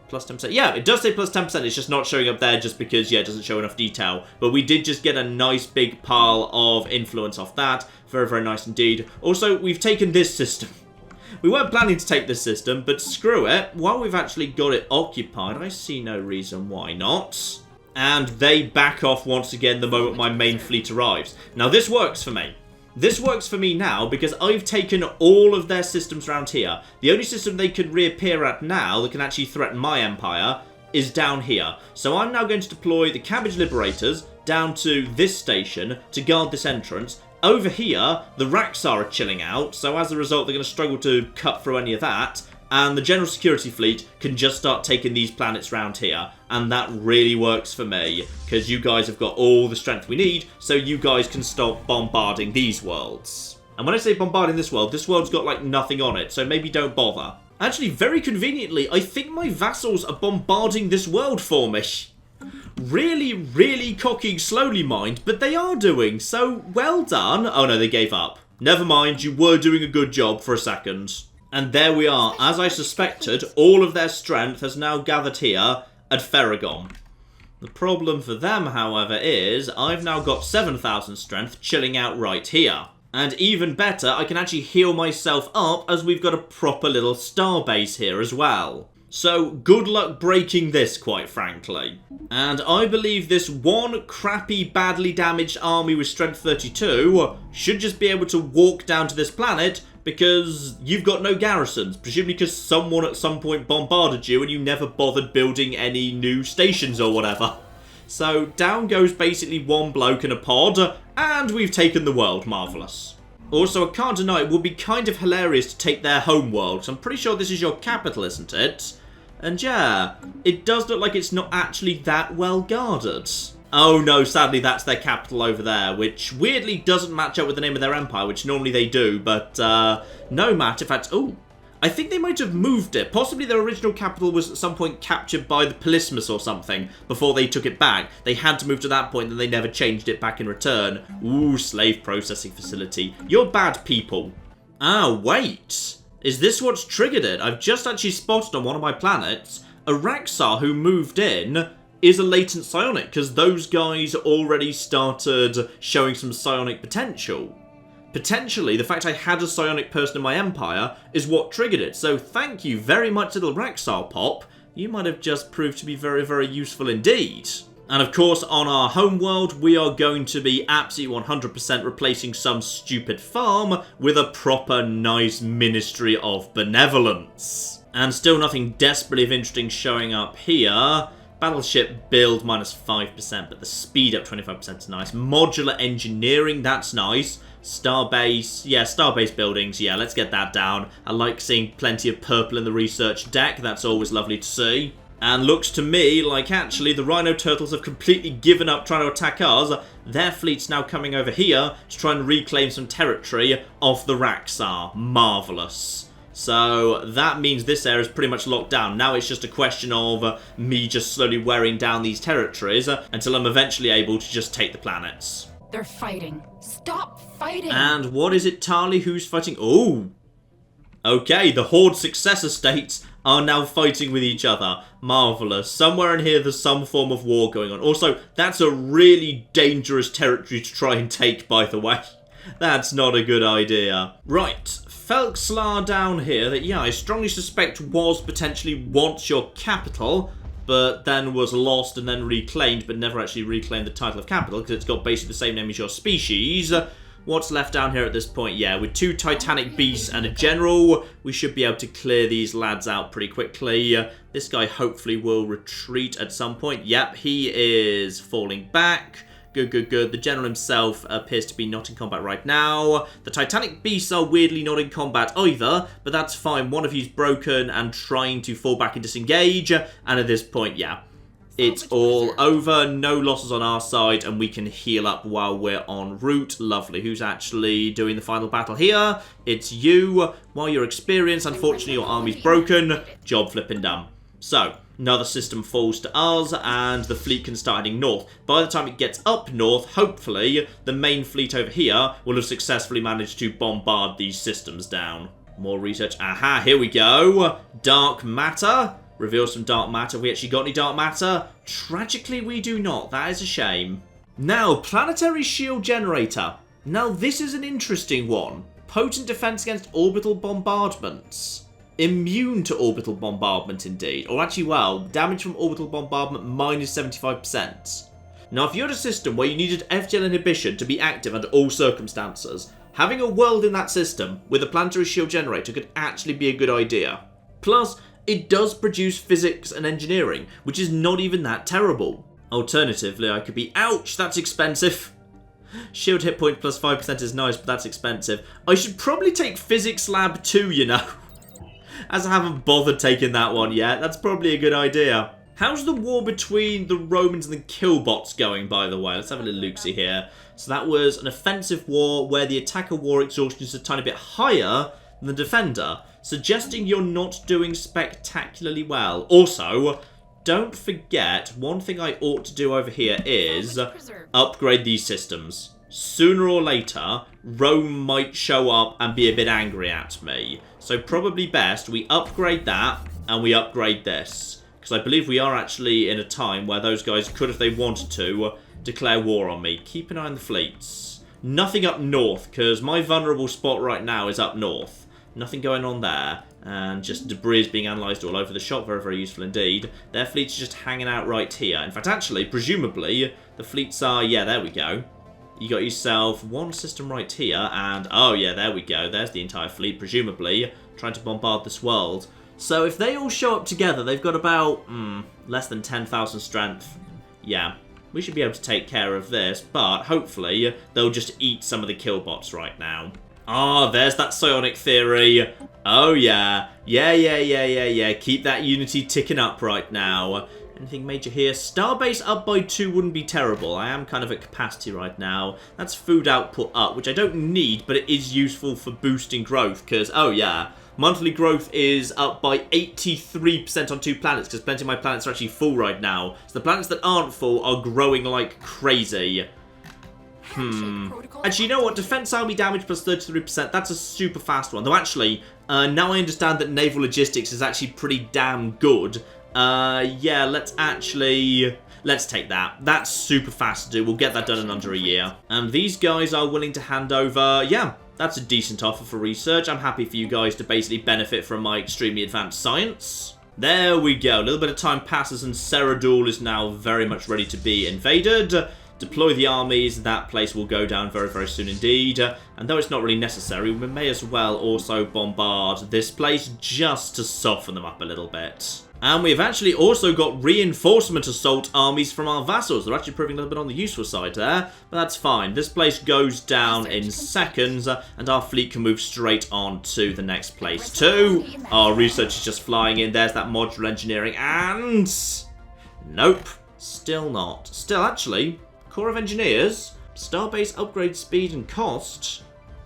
plus 10%. Yeah, it does say plus 10%. It's just not showing up there just because, yeah, it doesn't show enough detail. But we did just get a nice big pile of influence off that. Very, very nice indeed. Also, we've taken this system. We weren't planning to take this system, but screw it. While we've actually got it occupied, I see no reason why not. And they back off once again the moment my main fleet arrives. Now, this works for me. This works for me now because I've taken all of their systems around here. The only system they can reappear at now that can actually threaten my empire is down here. So I'm now going to deploy the Cabbage Liberators down to this station to guard this entrance. Over here, the Raxar are chilling out, so as a result they're going to struggle to cut through any of that. And the General Security Fleet can just start taking these planets round here. And that really works for me, because you guys have got all the strength we need, so you guys can stop bombarding these worlds. And when I say bombarding this world's got like nothing on it, so maybe don't bother. Actually, very conveniently, I think my vassals are bombarding this world for me. Really, really cocky slowly, mind, but they are doing, so well done. Oh no, they gave up. Never mind, you were doing a good job for a second. And there we are. As I suspected, all of their strength has now gathered here at Ferragon. The problem for them, however, is I've now got 7,000 strength chilling out right here. And even better, I can actually heal myself up as we've got a proper little star base here as well. So, good luck breaking this, quite frankly. And I believe this one crappy, badly damaged army with strength 32 should just be able to walk down to this planet because you've got no garrisons. Presumably because someone at some point bombarded you and you never bothered building any new stations or whatever. So, down goes basically one bloke in a pod, and we've taken the world. Marvellous. Also, I can't deny it would be kind of hilarious to take their home world, so I'm pretty sure this is your capital, isn't it? And yeah, it does look like it's not actually that well guarded. Oh no, sadly that's their capital over there, which weirdly doesn't match up with the name of their empire, which normally they do, but no matter. In fact, oh, I think they might have moved it. Possibly their original capital was at some point captured by the Polismus or something before they took it back. They had to move to that point and they never changed it back in return. Ooh, slave processing facility. You're bad people. Ah, wait. Is this what's triggered it? I've just actually spotted on one of my planets a Raxar who moved in is a latent psionic because those guys already started showing some psionic potential. Potentially, the fact I had a psionic person in my empire is what triggered it. So thank you very much, little Raxar Pop. You might have just proved to be very, very useful indeed. And of course, on our homeworld, we are going to be absolutely 100% replacing some stupid farm with a proper nice Ministry of Benevolence. And still nothing desperately interesting showing up here. Battleship build minus 5%, but the speed up 25% is nice. Modular engineering, that's nice. Starbase, yeah, starbase buildings, yeah, let's get that down. I like seeing plenty of purple in the research deck, that's always lovely to see. And looks to me like actually the Rhino Turtles have completely given up trying to attack us. Their fleet's now coming over here to try and reclaim some territory off the Raxar. Marvellous. So that means this area is pretty much locked down. Now it's just a question of me just slowly wearing down these territories until I'm eventually able to just take the planets. They're fighting. Stop fighting! And what is it, Tali, who's fighting? Oh! Okay, the Horde successor states are now fighting with each other. Marvellous. Somewhere in here there's some form of war going on. Also, that's a really dangerous territory to try and take, by the way. That's not a good idea. Right, Felxlar down here that, yeah, I strongly suspect was potentially once your capital, but then was lost and then reclaimed, but never actually reclaimed the title of capital, because it's got basically the same name as your species. What's left down here at this point? Yeah, with 2 Titanic beasts and a general, we should be able to clear these lads out pretty quickly. This guy hopefully will retreat at some point. Yep, he is falling back. Good, good, good. The general himself appears to be not in combat right now. The Titanic beasts are weirdly not in combat either, but that's fine. One of you's broken and trying to fall back and disengage. And at this point, yeah, it's all over. No losses on our side, and we can heal up while we're en route. Lovely. Who's actually doing the final battle here? It's you. While you're experienced, unfortunately, your army's broken. Job flipping done. So, another system falls to us, and the fleet can start heading north. By the time it gets up north, hopefully, the main fleet over here will have successfully managed to bombard these systems down. More research. Aha, here we go. Dark matter. Reveal some dark matter. Have we actually got any dark matter? Tragically, we do not. That is a shame. Now, planetary shield generator. Now, this is an interesting one. Potent defense against orbital bombardments. Immune to orbital bombardment, indeed. Or actually, well, damage from orbital bombardment minus 75%. Now, if you had a system where you needed FTL inhibition to be active under all circumstances, having a world in that system with a planetary shield generator could actually be a good idea. Plus, it does produce physics and engineering, which is not even that terrible. Alternatively, I could be, ouch, that's expensive. Shield hit point plus 5% is nice, but that's expensive. I should probably take Physics Lab 2, you know. As I haven't bothered taking that one yet. That's probably a good idea. How's the war between the Romans and the Killbots going, by the way? Let's have a little look-see here. So that was an offensive war where the attacker war exhaustion is a tiny bit higher than the defender, suggesting you're not doing spectacularly well. Also, don't forget, one thing I ought to do over here is upgrade these systems. Sooner or later, Rome might show up and be a bit angry at me. So probably best we upgrade that and we upgrade this. Because I believe we are actually in a time where those guys could, if they wanted to, declare war on me. Keep an eye on the fleets. Nothing up north, because my vulnerable spot right now is up north. Nothing going on there. And just debris is being analysed all over the shop. Very, very useful indeed. Their fleets are just hanging out right here. In fact, actually, presumably, the fleets are... Yeah, there we go. You got yourself one system right here, and oh yeah, there we go. There's the entire fleet, presumably, trying to bombard this world. So if they all show up together, they've got about, less than 10,000 strength. Yeah, we should be able to take care of this, but hopefully they'll just eat some of the killbots right now. Ah, there's that psionic theory. Oh yeah. Yeah. Keep that unity ticking up right now. Anything major here? Starbase up by 2 wouldn't be terrible. I am kind of at capacity right now. That's food output up, which I don't need, but it is useful for boosting growth, because, oh yeah, monthly growth is up by 83% on 2 planets, because plenty of my planets are actually full right now. So the planets that aren't full are growing like crazy. Actually, you know what? Defense army damage plus 33%, that's a super fast one. Though actually, now I understand that naval logistics is actually pretty damn good. Yeah, let's take that. That's super fast to do. We'll get that done in under a year. And these guys are willing to hand over, yeah, that's a decent offer for research. I'm happy for you guys to basically benefit from my extremely advanced science. There we go. A little bit of time passes and Ceradul is now very much ready to be invaded. Deploy the armies, that place will go down very, very soon indeed. And though it's not really necessary, we may as well also bombard this place just to soften them up a little bit. And we've actually also got reinforcement assault armies from our vassals. They're actually proving a little bit on the useful side there, but that's fine. This place goes down in seconds, and our fleet can move straight on to the next place too. Our research is just flying in. There's that modular engineering, and... nope, still not. Still, actually, Corps of Engineers, Starbase upgrade speed and cost.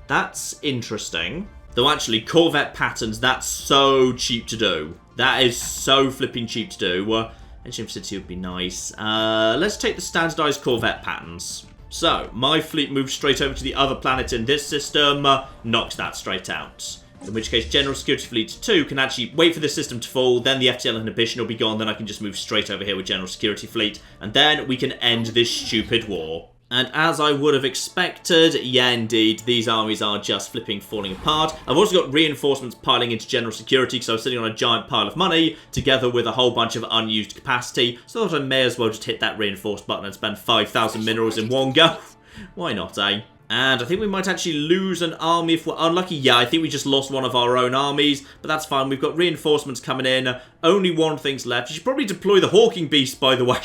That's interesting. Though actually, Corvette patterns, that's so cheap to do. That is so flipping cheap to do. Engine City would be nice. Let's take the standardized Corvette patterns. So, my fleet moves straight over to the other planet in this system, knocks that straight out. In which case, General Security Fleet 2 can actually wait for the system to fall, then the FTL inhibition will be gone, then I can just move straight over here with General Security Fleet, and then we can end this stupid war. And as I would have expected, yeah indeed, these armies are just flipping falling apart. I've also got reinforcements piling into general security because I was sitting on a giant pile of money, together with a whole bunch of unused capacity, so I thought I may as well just hit that reinforce button and spend 5,000 minerals in one go. Why not, eh? And I think we might actually lose an army if we're unlucky. Yeah, I think we just lost one of our own armies, but that's fine. We've got reinforcements coming in. Only one thing's left. You should probably deploy the Hawking Beast, by the way.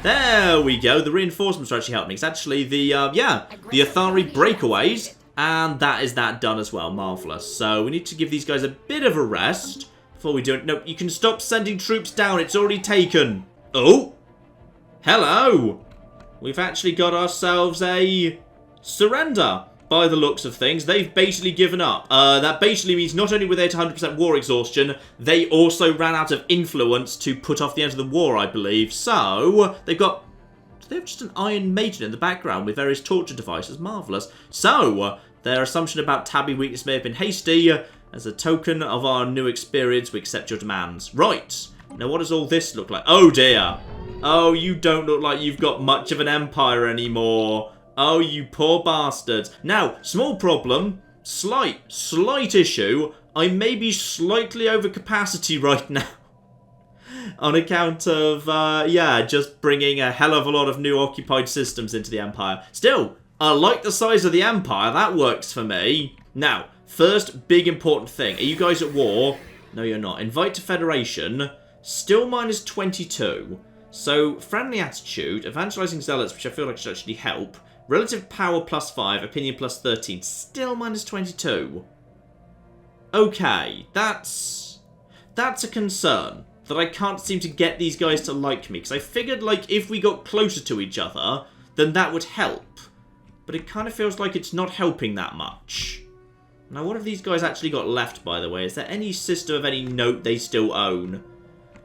There we go. The reinforcements are actually helping. It's actually the Athari breakaways. And that is that done as well. Marvellous. So we need to give these guys a bit of a rest before we do it. No, you can stop sending troops down. It's already taken. Oh. Hello. We've actually got ourselves a surrender. By the looks of things, they've basically given up. That basically means not only were they at 100% war exhaustion, they also ran out of influence to put off the end of the war, I believe. So, they have just an Iron Maiden in the background with various torture devices. Marvellous. So, their assumption about Tabby weakness may have been hasty. As a token of our new experience, we accept your demands. Right. Now, what does all this look like? Oh, dear. Oh, you don't look like you've got much of an empire anymore. Oh, you poor bastards. Now, small problem. Slight issue. I may be slightly over capacity right now. On account of, just bringing a hell of a lot of new occupied systems into the Empire. Still, I like the size of the Empire. That works for me. Now, first big important thing. Are you guys at war? No, you're not. Invite to Federation. Still minus 22. So, friendly attitude. Evangelizing zealots, which I feel like should actually help. Relative power plus 5. Opinion plus 13. Still minus 22. Okay, that's a concern. That I can't seem to get these guys to like me. Because I figured, like, if we got closer to each other, then that would help. But it kind of feels like it's not helping that much. Now, what have these guys actually got left, by the way? Is there any system of any note they still own?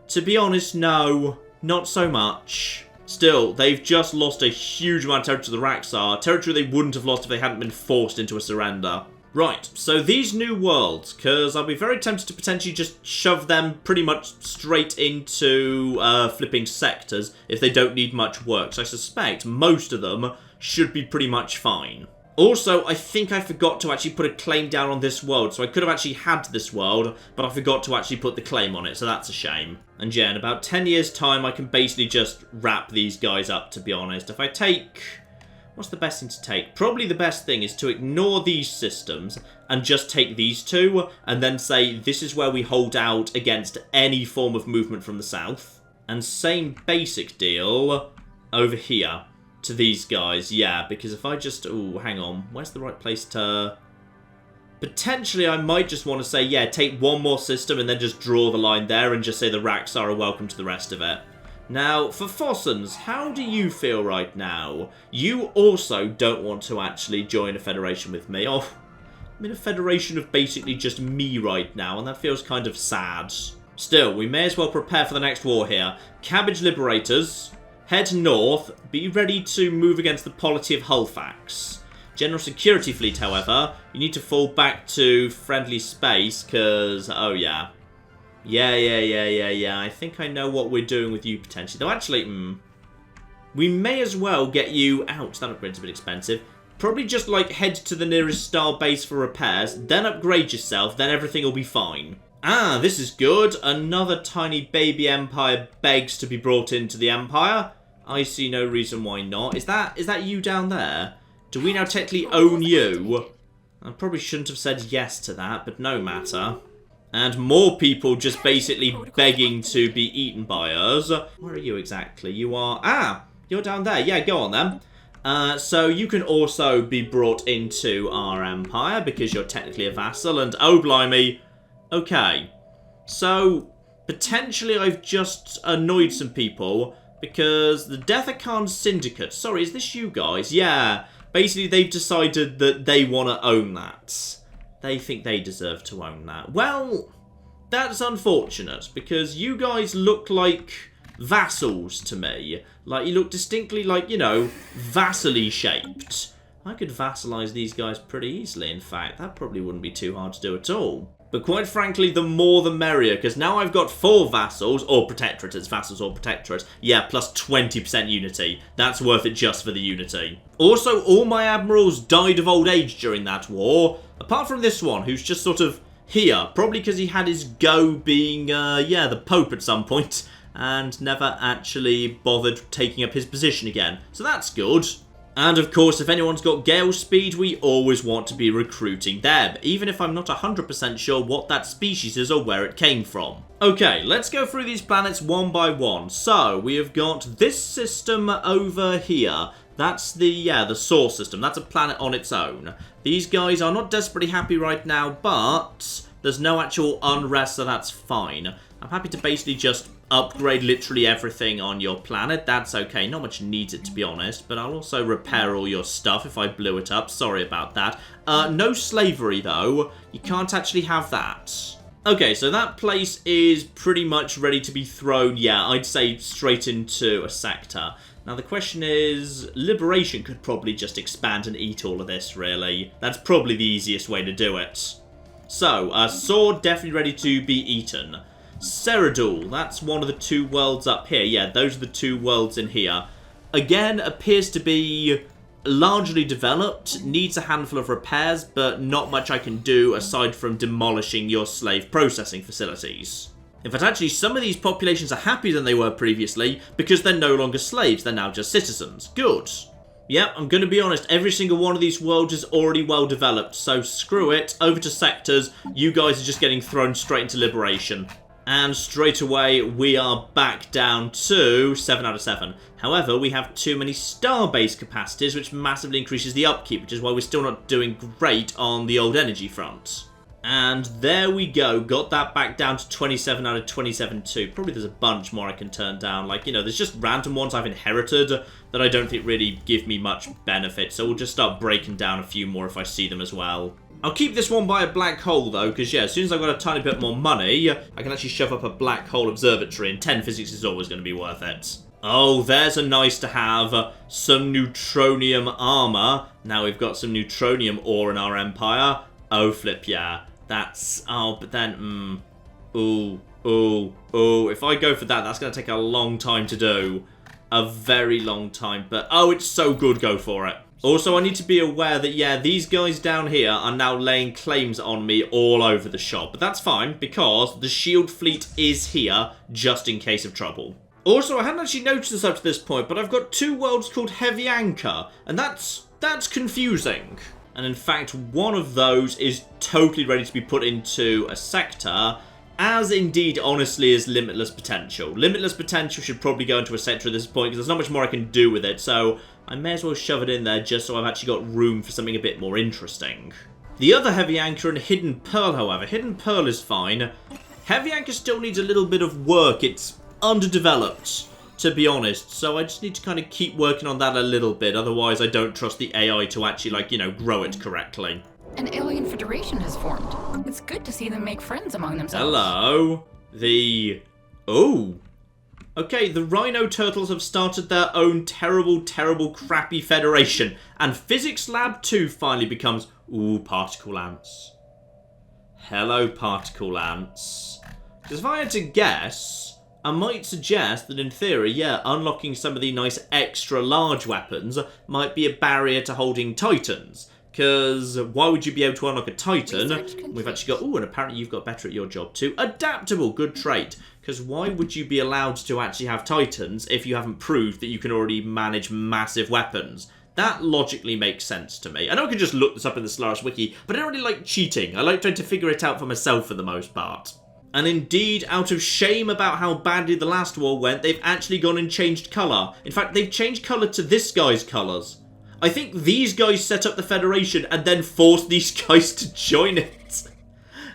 To be honest, no. Not so much. Still, they've just lost a huge amount of territory to the Raxar. Territory they wouldn't have lost if they hadn't been forced into a surrender. Right, so these new worlds, because I'll be very tempted to potentially just shove them pretty much straight into flipping sectors if they don't need much work. So I suspect most of them should be pretty much fine. Also, I think I forgot to actually put a claim down on this world. So I could have actually had this world, but I forgot to actually put the claim on it. So that's a shame. And yeah, in about 10 years' time, I can basically just wrap these guys up, to be honest. If I take... What's the best thing to take? Probably the best thing is to ignore these systems and just take these two and then say this is where we hold out against any form of movement from the south. And same basic deal over here to these guys. Yeah, because if I just... Oh, hang on. Where's the right place to... Potentially, I might just want to say, yeah, take one more system and then just draw the line there and just say the Raxar are welcome to the rest of it. Now, for Fossons, how do you feel right now? You also don't want to actually join a federation with me. Oh, I'm in a federation of basically just me right now, and that feels kind of sad. Still, we may as well prepare for the next war here. Cabbage Liberators, head north, be ready to move against the polity of Hullfax. General Security Fleet, however, you need to fall back to friendly space, because, oh yeah. Yeah. I think I know what we're doing with you, potentially. Though, actually, we may as well get you out. That upgrade's a bit expensive. Probably just, like, head to the nearest star base for repairs, then upgrade yourself, then everything will be fine. Ah, this is good. Another tiny baby empire begs to be brought into the empire. I see no reason why not. Is that you down there? Do we now technically own you? I probably shouldn't have said yes to that, but no matter. And more people just basically begging to be eaten by us. Where are you exactly? You are... Ah! You're down there. Yeah, go on then. So you can also be brought into our empire because you're technically a vassal. And oh, blimey. Okay. So, potentially I've just annoyed some people because the Deathakan Syndicate... Sorry, is this you guys? Yeah. Basically, they've decided that they want to own that. They think they deserve to own that. Well, that's unfortunate, because you guys look like vassals to me. Like, you look distinctly like, you know, vassally shaped. I could vassalize these guys pretty easily, in fact. That probably wouldn't be too hard to do at all. But quite frankly, the more the merrier, because now I've got 4 vassals, or protectorates, vassals or protectorates. Yeah, plus 20% unity. That's worth it just for the unity. Also, all my admirals died of old age during that war, apart from this one, who's just sort of here, probably because he had his go being, the Pope at some point, and never actually bothered taking up his position again. So that's good. And of course, if anyone's got Gale Speed, we always want to be recruiting them, even if I'm not 100% sure what that species is or where it came from. Okay, let's go through these planets one by one. So, we have got this system over here. That's the source system. That's a planet on its own. These guys are not desperately happy right now, but there's no actual unrest, so that's fine. I'm happy to basically just upgrade literally everything on your planet. That's okay. Not much needs it, to be honest, but I'll also repair all your stuff if I blew it up. Sorry about that. No slavery, though. You can't actually have that. Okay, so that place is pretty much ready to be thrown, yeah, I'd say straight into a sector. Now the question is, Liberation could probably just expand and eat all of this, really. That's probably the easiest way to do it. So, Sword definitely ready to be eaten. Ceridul, that's one of the two worlds up here. Yeah, those are the two worlds in here. Again, appears to be largely developed, needs a handful of repairs, but not much I can do aside from demolishing your slave processing facilities. In fact, actually, some of these populations are happier than they were previously because they're no longer slaves, they're now just citizens. Good. Yep, I'm going to be honest, every single one of these worlds is already well developed, so screw it, over to sectors, you guys are just getting thrown straight into Liberation. And straight away, we are back down to 7 out of 7. However, we have too many star-based capacities, which massively increases the upkeep, which is why we're still not doing great on the old energy front. And there we go, got that back down to 27 out of 27 too. Probably there's a bunch more I can turn down. Like, you know, there's just random ones I've inherited that I don't think really give me much benefit. So we'll just start breaking down a few more if I see them as well. I'll keep this one by a black hole though, because yeah, as soon as I've got a tiny bit more money, I can actually shove up a black hole observatory, and 10 physics is always going to be worth it. Oh, there's a nice to have, some neutronium armor. Now we've got some neutronium ore in our empire. Oh, flip, yeah. That's, oh, but then, if I go for that, that's going to take a long time to do. A very long time, but, oh, it's so good, go for it. Also, I need to be aware that, yeah, these guys down here are now laying claims on me all over the shop. But that's fine, because the shield fleet is here, just in case of trouble. Also, I hadn't actually noticed this up to this point, but I've got two worlds called Heavy Anchor, and that's confusing. And in fact, one of those is totally ready to be put into a sector, as indeed, honestly, is Limitless Potential. Limitless Potential should probably go into a sector at this point, because there's not much more I can do with it, so I may as well shove it in there just so I've actually got room for something a bit more interesting. The other Heavy Anchor and Hidden Pearl, however, Hidden Pearl is fine. Heavy Anchor still needs a little bit of work. It's underdeveloped, to be honest, so I just need to kind of keep working on that a little bit, otherwise I don't trust the AI to actually, like, you know, grow it correctly. An alien federation has formed. It's good to see them make friends among themselves. Hello. Oh. Okay, the Rhino Turtles have started their own terrible, terrible, crappy federation. And Physics Lab 2 finally becomes, ooh, Particle Ants. Hello, Particle Ants. Because if I had to guess, I might suggest that in theory, yeah, unlocking some of the nice extra large weapons might be a barrier to holding Titans. Because why would you be able to unlock a Titan? We've actually got, ooh, and apparently you've got better at your job too. Adaptable, good trait. Because why would you be allowed to actually have Titans if you haven't proved that you can already manage massive weapons? That logically makes sense to me. I know I can just look this up in the Stellaris wiki, but I don't really like cheating. I like trying to figure it out for myself for the most part. And indeed, out of shame about how badly the last war went, they've actually gone and changed colour. In fact, they've changed colour to this guy's colours. I think these guys set up the Federation and then forced these guys to join it.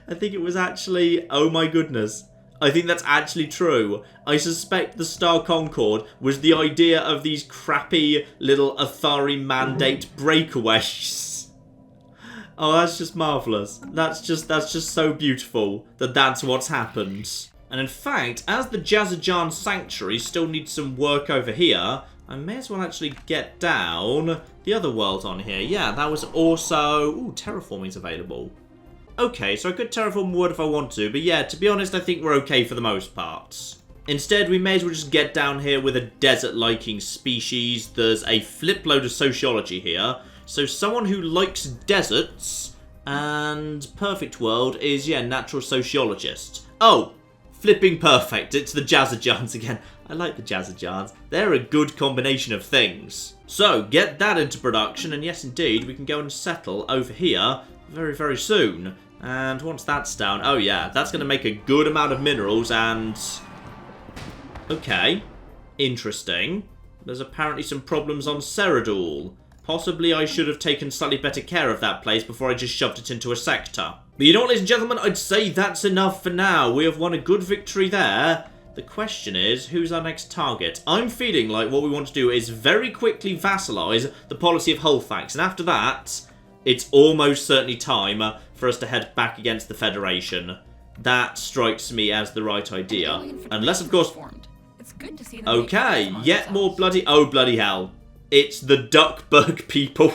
I think it was actually, oh my goodness. I think that's actually true. I suspect the Star Concord was the idea of these crappy little Athari mandate breakaways. Oh, that's just marvellous. That's just so beautiful that that's what's happened. And in fact, as the Jazzajan Sanctuary still needs some work over here, I may as well actually get down the other world on here. Yeah, that was also... Ooh, terraforming's available. Okay, so I could terraform wood if I want to, but yeah, to be honest, I think we're okay for the most part. Instead, we may as well just get down here with a desert-liking species. There's a flip load of sociology here. So someone who likes deserts and perfect world is, yeah, natural sociologist. Oh, flipping perfect. It's the Jazzajans again. I like the Jazzajans. They're a good combination of things. So, get that into production, and yes, indeed, we can go and settle over here very, very soon. And once that's down, oh yeah, that's going to make a good amount of minerals, and... Okay. Interesting. There's apparently some problems on Ceridul. Possibly I should have taken slightly better care of that place before I just shoved it into a sector. But you know what, ladies and gentlemen, I'd say that's enough for now. We have won a good victory there. The question is, who's our next target? I'm feeling like what we want to do is very quickly vassalise the policy of Hulfax, and after that, it's almost certainly time for us to head back against the Federation. That strikes me as the right idea. Unless, of course... It's good to see them Okay, yet more bloody... Oh, bloody hell. It's the Duckburg people.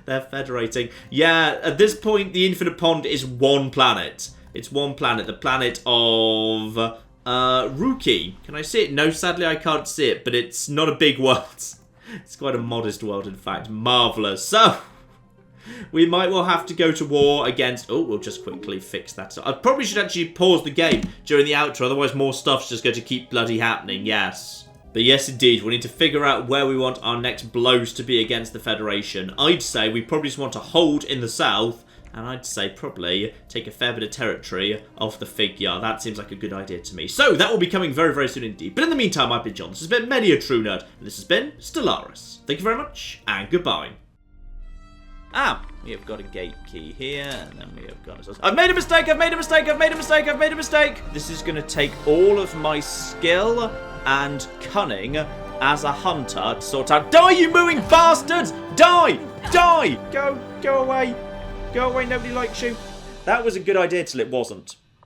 They're federating. Yeah, at this point, the Infinite Pond is one planet. It's one planet. The planet of... Rookie. Can I see it? No, sadly I can't see it, but it's not a big world. It's quite a modest world, in fact. Marvellous. So, we might well have to go to war against... Oh, we'll just quickly fix that. I probably should actually pause the game during the outro, otherwise more stuff's just going to keep bloody happening, yes. But yes, indeed, we need to figure out where we want our next blows to be against the Federation. I'd say we probably just want to hold in the south, and I'd say probably take a fair bit of territory off the figure. That seems like a good idea to me. So, that will be coming very, very soon indeed. But in the meantime, I've been John. This has been Many a True Nerd. And this has been Stellaris. Thank you very much, and goodbye. We have got a gate key here, and then we have got... I've made a mistake! I've made a mistake! I've made a mistake! I've made a mistake! This is going to take all of my skill and cunning as a hunter to sort out... Die, you mooing bastards! Die! Die! Go away. Go away, nobody likes you. That was a good idea till it wasn't.